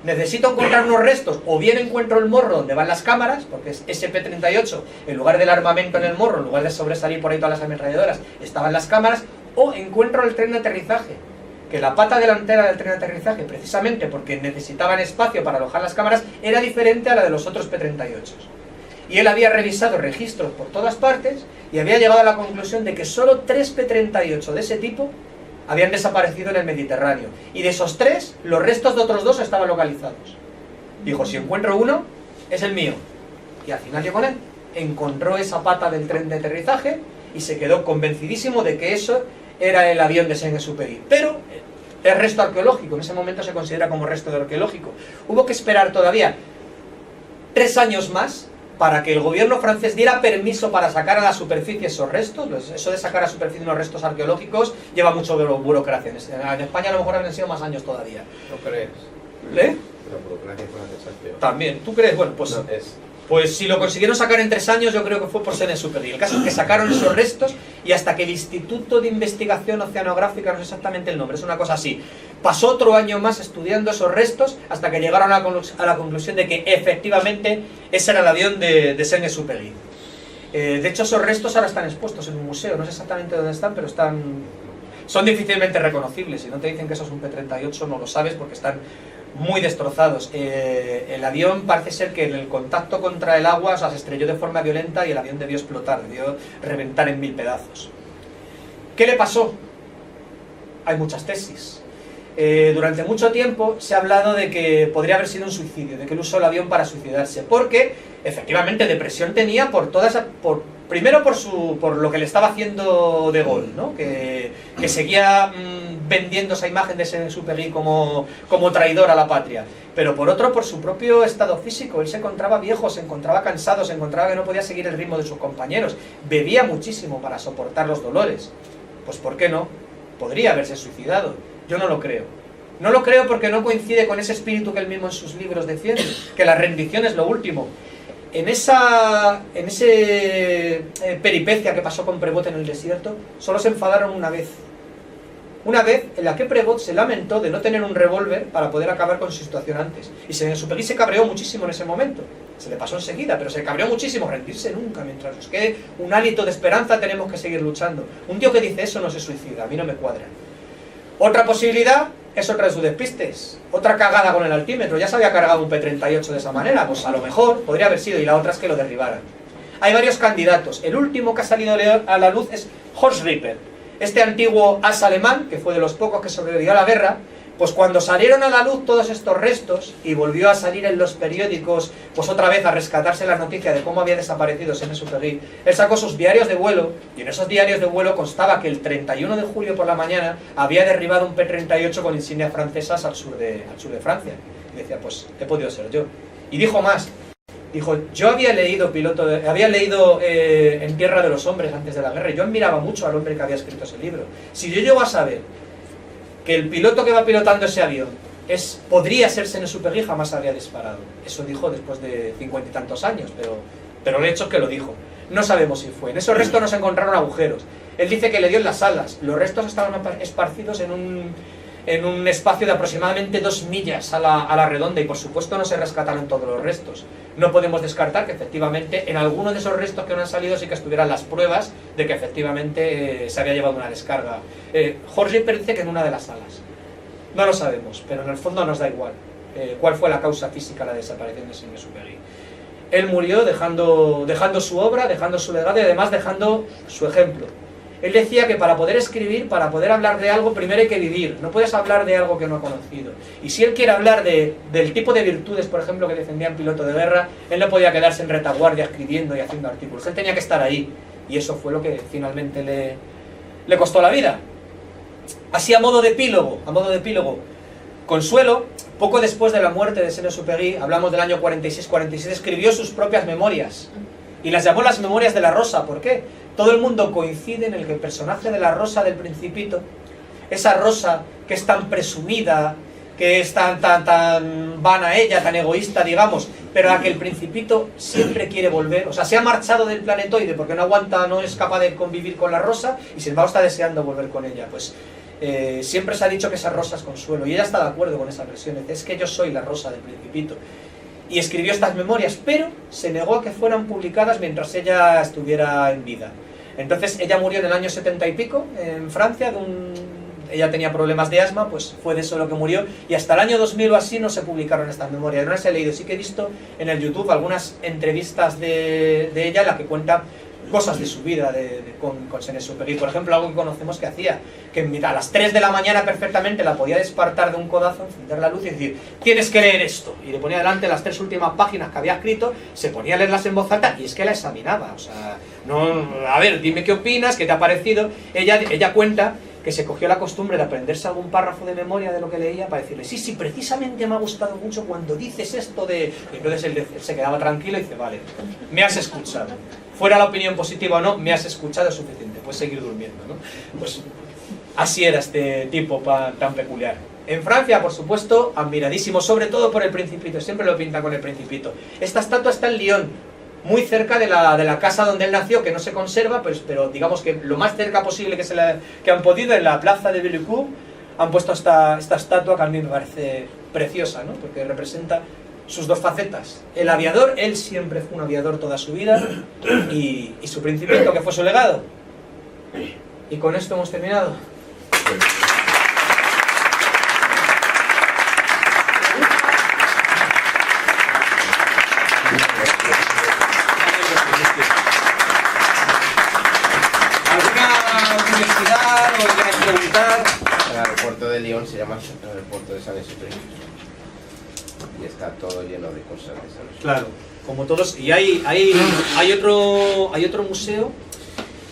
Necesito encontrar unos restos, o bien encuentro el morro donde van las cámaras, porque es ese P-38, en lugar del armamento en el morro, en lugar de sobresalir por ahí todas las ametralladoras, estaban las cámaras, o encuentro el tren de aterrizaje. Que la pata delantera del tren de aterrizaje, precisamente porque necesitaban espacio para alojar las cámaras, era diferente a la de los otros P-38. Y él había revisado registros por todas partes y había llegado a la conclusión de que solo 3 P-38 de ese tipo habían desaparecido en el Mediterráneo. Y de esos 3, los restos de otros 2 estaban localizados. Dijo, si encuentro uno, es el mío. Y al final llegó con él. Encontró esa pata del tren de aterrizaje y se quedó convencidísimo de que eso era el avión de Saint-Exupéry. Pero es resto arqueológico, en ese momento se considera como resto arqueológico. Hubo que esperar todavía 3 años más para que el gobierno francés diera permiso para sacar a la superficie esos restos. Eso de sacar a la superficie unos restos arqueológicos lleva mucho burocracia. En España a lo mejor habrían sido más años todavía. ¿No crees? ¿Eh? La burocracia fue necesaria. También, ¿tú crees? Bueno, pues... No, Pues si lo consiguieron sacar en 3 años, yo creo que fue por Saint-Exupéry. El caso es que sacaron esos restos y hasta que el Instituto de Investigación Oceanográfica, no sé exactamente el nombre, es una cosa así, pasó otro año más estudiando esos restos hasta que llegaron a la conclusión de que efectivamente ese era el avión de Saint-Exupéry. De hecho, esos restos ahora están expuestos en un museo, no sé exactamente dónde están, pero son difícilmente reconocibles. Si no te dicen que eso es un P-38, no lo sabes porque están muy destrozados. El avión parece ser que en el contacto contra el agua, o sea, se estrelló de forma violenta y el avión debió explotar, debió reventar en 1000 pedazos. ¿Qué le pasó? Hay muchas tesis. Durante mucho tiempo se ha hablado de que podría haber sido un suicidio, de que él usó el avión para suicidarse, porque efectivamente depresión tenía primero por lo que le estaba haciendo De Gaulle, ¿no? que seguía vendiendo esa imagen de Saint-Exupéry como traidor a la patria, pero por otro por su propio estado físico. Él se encontraba viejo, se encontraba cansado, se encontraba que no podía seguir el ritmo de sus compañeros, bebía muchísimo para soportar los dolores. Pues ¿por qué no? Podría haberse suicidado. Yo no lo creo. No lo creo porque no coincide con ese espíritu que él mismo en sus libros defiende, que la rendición es lo último. En ese peripecia que pasó con Prevost en el desierto, solo se enfadaron una vez. Una vez en la que Prevost se lamentó de no tener un revólver para poder acabar con su situación antes. Y Saint-Exupéry se cabreó muchísimo en ese momento. Se le pasó enseguida, pero se cabreó muchísimo. Rendirse nunca, mientras nos quede un hálito de esperanza tenemos que seguir luchando. Un tío que dice eso no se suicida, a mí no me cuadra. Otra posibilidad es otra de sus despistes, otra cagada con el altímetro. Ya se había cargado un P-38 de esa manera, pues a lo mejor podría haber sido, y la otra es que lo derribaran. Hay varios candidatos. El último que ha salido a la luz es Horst Ripper, este antiguo as alemán, que fue de los pocos que sobrevivió a la guerra. Pues cuando salieron a la luz todos estos restos y volvió a salir en los periódicos, pues otra vez a rescatarse la noticia de cómo había desaparecido Saint-Exupéry, él sacó sus diarios de vuelo y en esos diarios de vuelo constaba que el 31 de julio por la mañana había derribado un P-38 con insignias francesas al sur de Francia. Y decía, pues he podido ser yo. Y dijo más, dijo, yo había leído En tierra de los hombres antes de la guerra y yo admiraba mucho al hombre que había escrito ese libro. Si yo llego a saber que el piloto que va pilotando ese avión podría ser Saint-Exupéry, jamás habría disparado. Eso dijo después de 50 y tantos años, pero el hecho es que lo dijo. No sabemos si fue. En esos restos no se encontraron agujeros. Él dice que le dio en las alas. Los restos estaban esparcidos en un espacio de aproximadamente 2 millas a la redonda y por supuesto no se rescataron todos los restos. No podemos descartar que efectivamente en alguno de esos restos que no han salido sí que estuvieran las pruebas de que efectivamente se había llevado una descarga. Horst Ripper dice que en una de las alas. No lo sabemos, pero en el fondo nos da igual cuál fue la causa física de la desaparición de Saint-Exupéry. Él murió dejando su obra, dejando su legado y además dejando su ejemplo. Él decía que para poder escribir, para poder hablar de algo, primero hay que vivir. No puedes hablar de algo que no ha conocido. Y si él quiere hablar del tipo de virtudes, por ejemplo, que defendía un piloto de guerra, él no podía quedarse en retaguardia escribiendo y haciendo artículos. Él tenía que estar ahí. Y eso fue lo que finalmente le costó la vida. Así a modo de epílogo, Consuelo, poco después de la muerte de Saint-Exupéry, hablamos del año 46-47, escribió sus propias memorias. Y las llamó las Memorias de la Rosa. ¿Por qué? Todo el mundo coincide en el que el personaje de la Rosa del Principito, esa Rosa que es tan presumida, que es tan vana ella, tan egoísta, digamos, pero a que el Principito siempre quiere volver, o sea, se ha marchado del planetoide porque no aguanta, no es capaz de convivir con la Rosa y sin embargo está deseando volver con ella. Pues siempre se ha dicho que esa Rosa es Consuelo y ella está de acuerdo con esa versión, es que yo soy la Rosa del Principito. Y escribió estas memorias, pero se negó a que fueran publicadas mientras ella estuviera en vida. Entonces ella murió en el año 70 y pico en Francia, ella tenía problemas de asma, pues fue de eso lo que murió, y hasta el año 2000 o así no se publicaron estas memorias. No las he leído, sí que he visto en el YouTube algunas entrevistas de ella en las que cuenta cosas de su vida con Saint-Exupéry. Por ejemplo, algo que conocemos que hacía, que a las 3 de la mañana perfectamente la podía despertar de un codazo, encender la luz y decir, tienes que leer esto, y le ponía delante las 3 últimas páginas que había escrito, se ponía a leerlas en voz alta y es que la examinaba. O sea, no, a ver, dime qué opinas, qué te ha parecido. Ella cuenta que se cogió la costumbre de aprenderse algún párrafo de memoria de lo que leía para decirle, sí, precisamente me ha gustado mucho cuando dices esto de... Y entonces él se quedaba tranquilo y dice, vale, me has escuchado. Fuera la opinión positiva o no, me has escuchado, es suficiente, puedes seguir durmiendo, ¿no? Pues así era este tipo tan peculiar. En Francia, por supuesto, admiradísimo, sobre todo por el Principito, siempre lo pinta con el Principito. Esta estatua está en Lyon, muy cerca de la casa donde él nació, que no se conserva, pero digamos que lo más cerca posible que han podido, en la plaza de Villecourt, han puesto esta estatua que a mí me parece preciosa, ¿no? Porque representa sus dos facetas. El aviador, él siempre fue un aviador toda su vida, y su Principito, que fue su legado. Y con esto hemos terminado. El aeropuerto de Lyon se llama el aeropuerto de Saint-Exupéry y está todo lleno de cosas de Saint-Exupéry. Claro, como todos. Y hay otro museo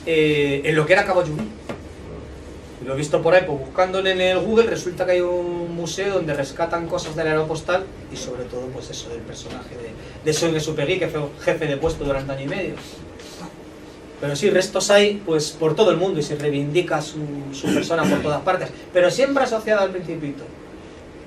en lo que era Caboyurí. Lo he visto por ahí, pues buscándole en el Google, resulta que hay un museo donde rescatan cosas del aeropostal y sobre todo pues eso del personaje de Saint-Exupéry, que fue jefe de puesto durante año y medio. Pero sí, restos hay pues por todo el mundo y se reivindica su persona por todas partes, pero siempre asociado al Principito.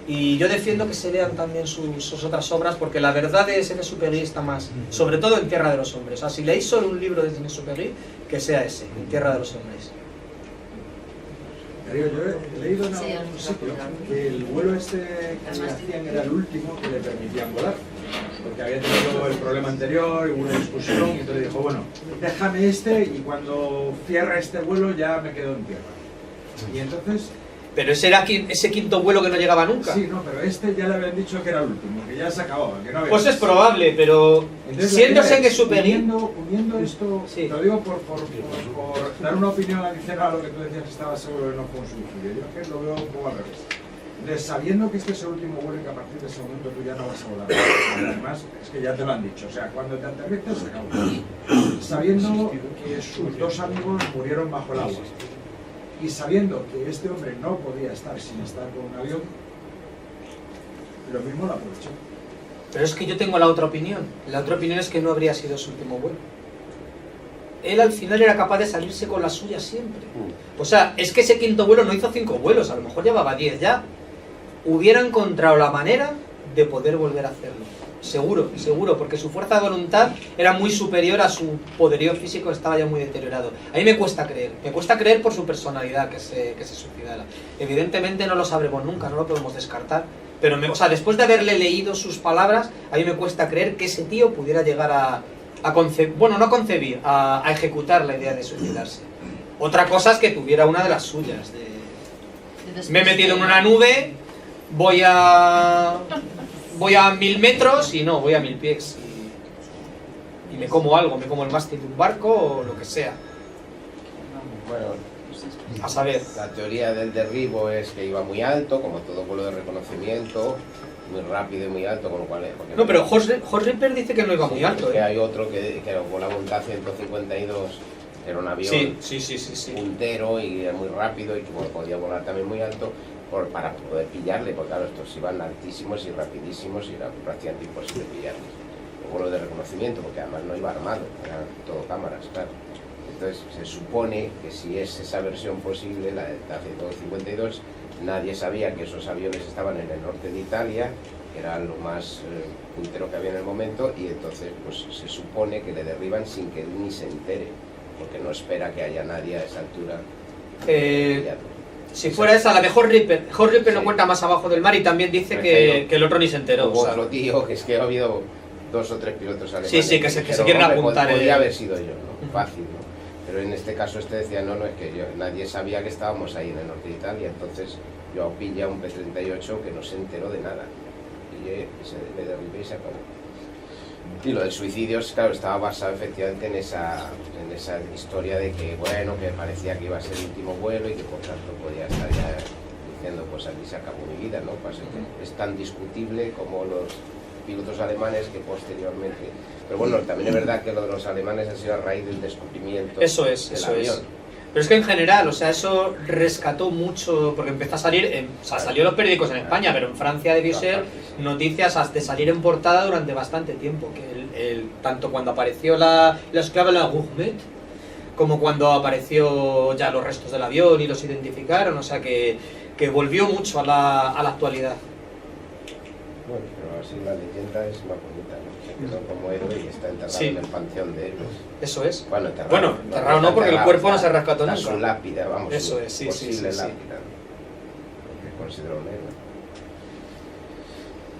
Y yo defiendo que se lean también sus otras obras, porque la verdad de Saint-Exupéry está más, sobre todo en Tierra de los Hombres. O sea, si leéis solo un libro de Saint-Exupéry, que sea ese, en Tierra de los Hombres. Yo he leído en algún sitio que el vuelo este que le hacían era el último que le permitían volar, porque había tenido el problema anterior, hubo una discusión y entonces dijo, bueno, déjame este y cuando cierra este vuelo ya me quedo en tierra. Y entonces... Pero ese era ese quinto vuelo que no llegaba nunca. Sí, no, pero este ya le habían dicho que era el último, que ya se acababa, que no había... Pues es probable, pero entonces, siendo Saint-Exupéry... Uniendo esto, sí. te lo digo por dar una opinión adicional a lo que tú decías que estaba seguro que no fue un suicidio. Yo es que lo veo un poco al revés. Sabiendo que este es el último vuelo y que a partir de ese momento tú ya no vas a volar. Además, es que ya te lo han dicho. O sea, cuando te aterrizas se acabó. Sabiendo que sus dos amigos murieron bajo el agua. Y sabiendo que este hombre no podía estar sin estar con un avión, lo mismo lo aprovechó. Pero es que yo tengo la otra opinión. La otra opinión es que no habría sido su último vuelo. Él al final era capaz de salirse con la suya siempre. O sea, es que ese quinto vuelo no hizo 5 vuelos, a lo mejor llevaba 10 ya. Hubiera encontrado la manera de poder volver a hacerlo. Seguro, seguro, porque su fuerza de voluntad era muy superior a su poderío físico, estaba ya muy deteriorado. A mí me cuesta creer por su personalidad que se suicidara. Evidentemente no lo sabremos nunca, no lo podemos descartar, pero o sea, después de haberle leído sus palabras, a mí me cuesta creer que ese tío pudiera llegar a ejecutar la idea de suicidarse. Otra cosa es que tuviera una de las suyas, me he metido en una nube, voy a 1000 metros y no, voy a 1000 pies y me como algo, me como el mástil de un barco o lo que sea. Bueno, a saber. La teoría del derribo es que iba muy alto, como todo vuelo de reconocimiento, muy rápido y muy alto, con lo cual... No, pero Horst Ripper dice que no iba muy alto. Que hay otro que volaba un Ta-152, era un avión puntero y era muy rápido y que podía volar también muy alto para poder pillarle, porque claro, estos iban altísimos y rapidísimos y era prácticamente imposible pillarles. Un vuelo de reconocimiento, porque además no iba armado, eran todo cámaras, claro. Entonces se supone que si es esa versión posible, la del Ta-152, nadie sabía que esos aviones estaban en el norte de Italia, que era lo más puntero que había en el momento, y entonces pues se supone que le derriban sin que él ni se entere, porque no espera que haya nadie a esa altura. Si fuera esa, la de Horst Ripper no cuenta más abajo del mar y también dice que el otro ni se enteró. Hubo otro tío, que es que ha habido 2 o 3 pilotos alemanes. Sí, que se quieren apuntar. Podría haber sido yo, ¿no? Fácil, ¿no? Pero en este caso decía, no, es que nadie sabía que estábamos ahí en el norte de Italia, entonces yo pillé a un P-38 que no se enteró de nada. Pillé, me derribé y se acabó. Y lo del suicidio, claro, estaba basado efectivamente en esa historia de que, bueno, que parecía que iba a ser el último vuelo y que por tanto podía estar ya diciendo, pues aquí se acabó mi vida, ¿no? Pues es tan discutible como los pilotos alemanes que posteriormente... Pero bueno, también es verdad que lo de los alemanes ha sido a raíz del descubrimiento del avión. Pero es que en general, o sea, eso rescató mucho, porque empezó a salir, salió en los periódicos en España, pero en Francia debió ser noticias de salir en portada durante bastante tiempo, que tanto cuando apareció la esclava la Gourmet, como cuando apareció ya los restos del avión y los identificaron, o sea que que volvió mucho a la actualidad. Bueno, pero así la leyenda es más bonita, ¿no? Se quedó como héroe y está enterrado Sí. en el panteón de héroes. Eso es. Bueno, enterrado no, porque el cuerpo no se rescató está nunca. su lápida, vamos, Eso su es, sí, posible sí, sí, sí. lápida, ¿no? Porque es considerado un héroe.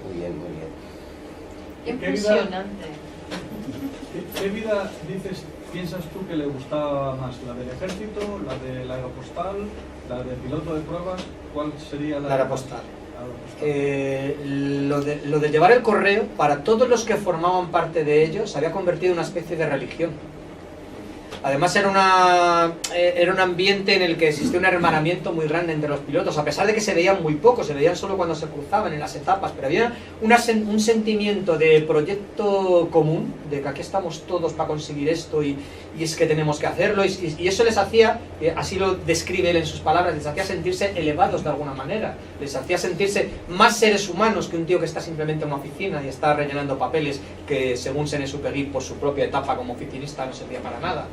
Muy bien, muy bien. Impresionante. ¿Qué vida piensas tú que le gustaba más? ¿La del ejército, la del aeropostal, la de piloto de pruebas? ¿Cuál sería la aeropostal? Lo de llevar el correo, para todos los que formaban parte de ello, se había convertido en una especie de religión. Además era un ambiente en el que existía un hermanamiento muy grande entre los pilotos, a pesar de que se veían muy poco, se veían solo cuando se cruzaban en las etapas, pero había un sentimiento de proyecto común, de que aquí estamos todos para conseguir esto y es que tenemos que hacerlo, y eso les hacía, así lo describe él en sus palabras, les hacía sentirse elevados de alguna manera, les hacía sentirse más seres humanos que un tío que está simplemente en una oficina y está rellenando papeles que, según Saint-Exupéry, por su propia etapa como oficinista no servía para nada.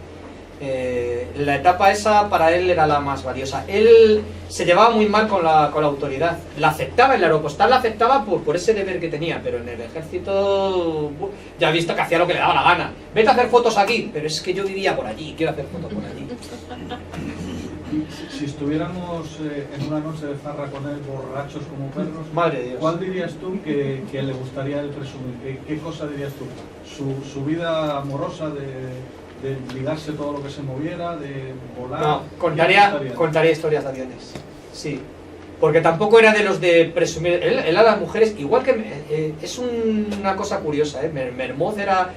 La etapa esa para él era la más valiosa. Él se llevaba muy mal con la autoridad, la aceptaba, en la aeropostal la aceptaba por ese deber que tenía, pero en el ejército ya he visto que hacía lo que le daba la gana. Vete a hacer fotos aquí, pero es que yo vivía por allí, quiero hacer fotos por allí. Si estuviéramos en una noche de farra con él, borrachos como perros, Madre de Dios. ¿cuál dirías tú que le gustaría él presumir? ¿Qué cosa dirías tú? ¿Su vida amorosa de ligarse todo lo que se moviera, de volar? No, contaría historias de aviones, sí. Porque tampoco era de los de presumir. Él a las mujeres, igual que... es una cosa curiosa, Mermoz era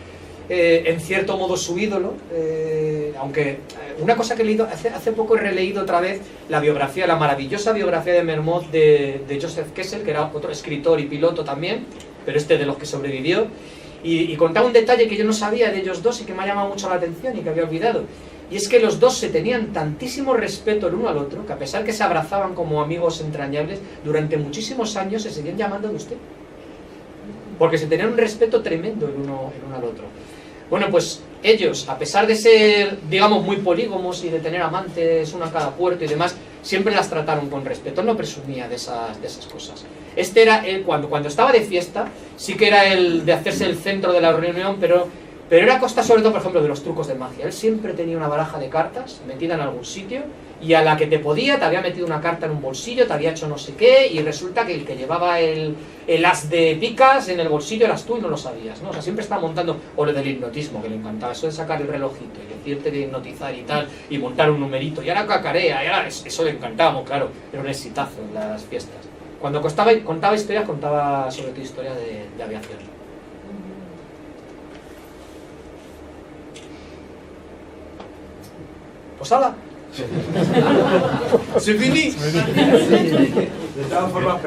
en cierto modo su ídolo, aunque una cosa que he leído, hace poco he releído otra vez la maravillosa biografía de Mermoz de Joseph Kessel, que era otro escritor y piloto también, pero de los que sobrevivió. Y contaba un detalle que yo no sabía de ellos dos y que me ha llamado mucho la atención y que había olvidado. Y es que los dos se tenían tantísimo respeto el uno al otro, que a pesar que se abrazaban como amigos entrañables, durante muchísimos años se seguían llamando de usted. Porque se tenían un respeto tremendo el uno al otro. Bueno, pues ellos, a pesar de ser, digamos, muy polígamos y de tener amantes, uno a cada puerto y demás, siempre las trataron con respeto. Él no presumía de esas cosas. Este era él, cuando estaba de fiesta, sí que era el de hacerse el centro de la reunión, pero era a costa sobre todo, por ejemplo, de los trucos de magia. Él siempre tenía una baraja de cartas metida en algún sitio, y a la que te había metido una carta en un bolsillo, te había hecho no sé qué, y resulta que el que llevaba el as de picas en el bolsillo eras tú y no lo sabías, ¿no? O sea, siempre estaba montando, o lo del hipnotismo, que le encantaba, eso de sacar el relojito y decirte de hipnotizar y tal, y montar un numerito, y ahora cacarea, y ahora eso le encantaba, claro, era un exitazo en las fiestas. Cuando contaba historias, contaba sobre todo historia de aviación. Pues hala. De todas formas,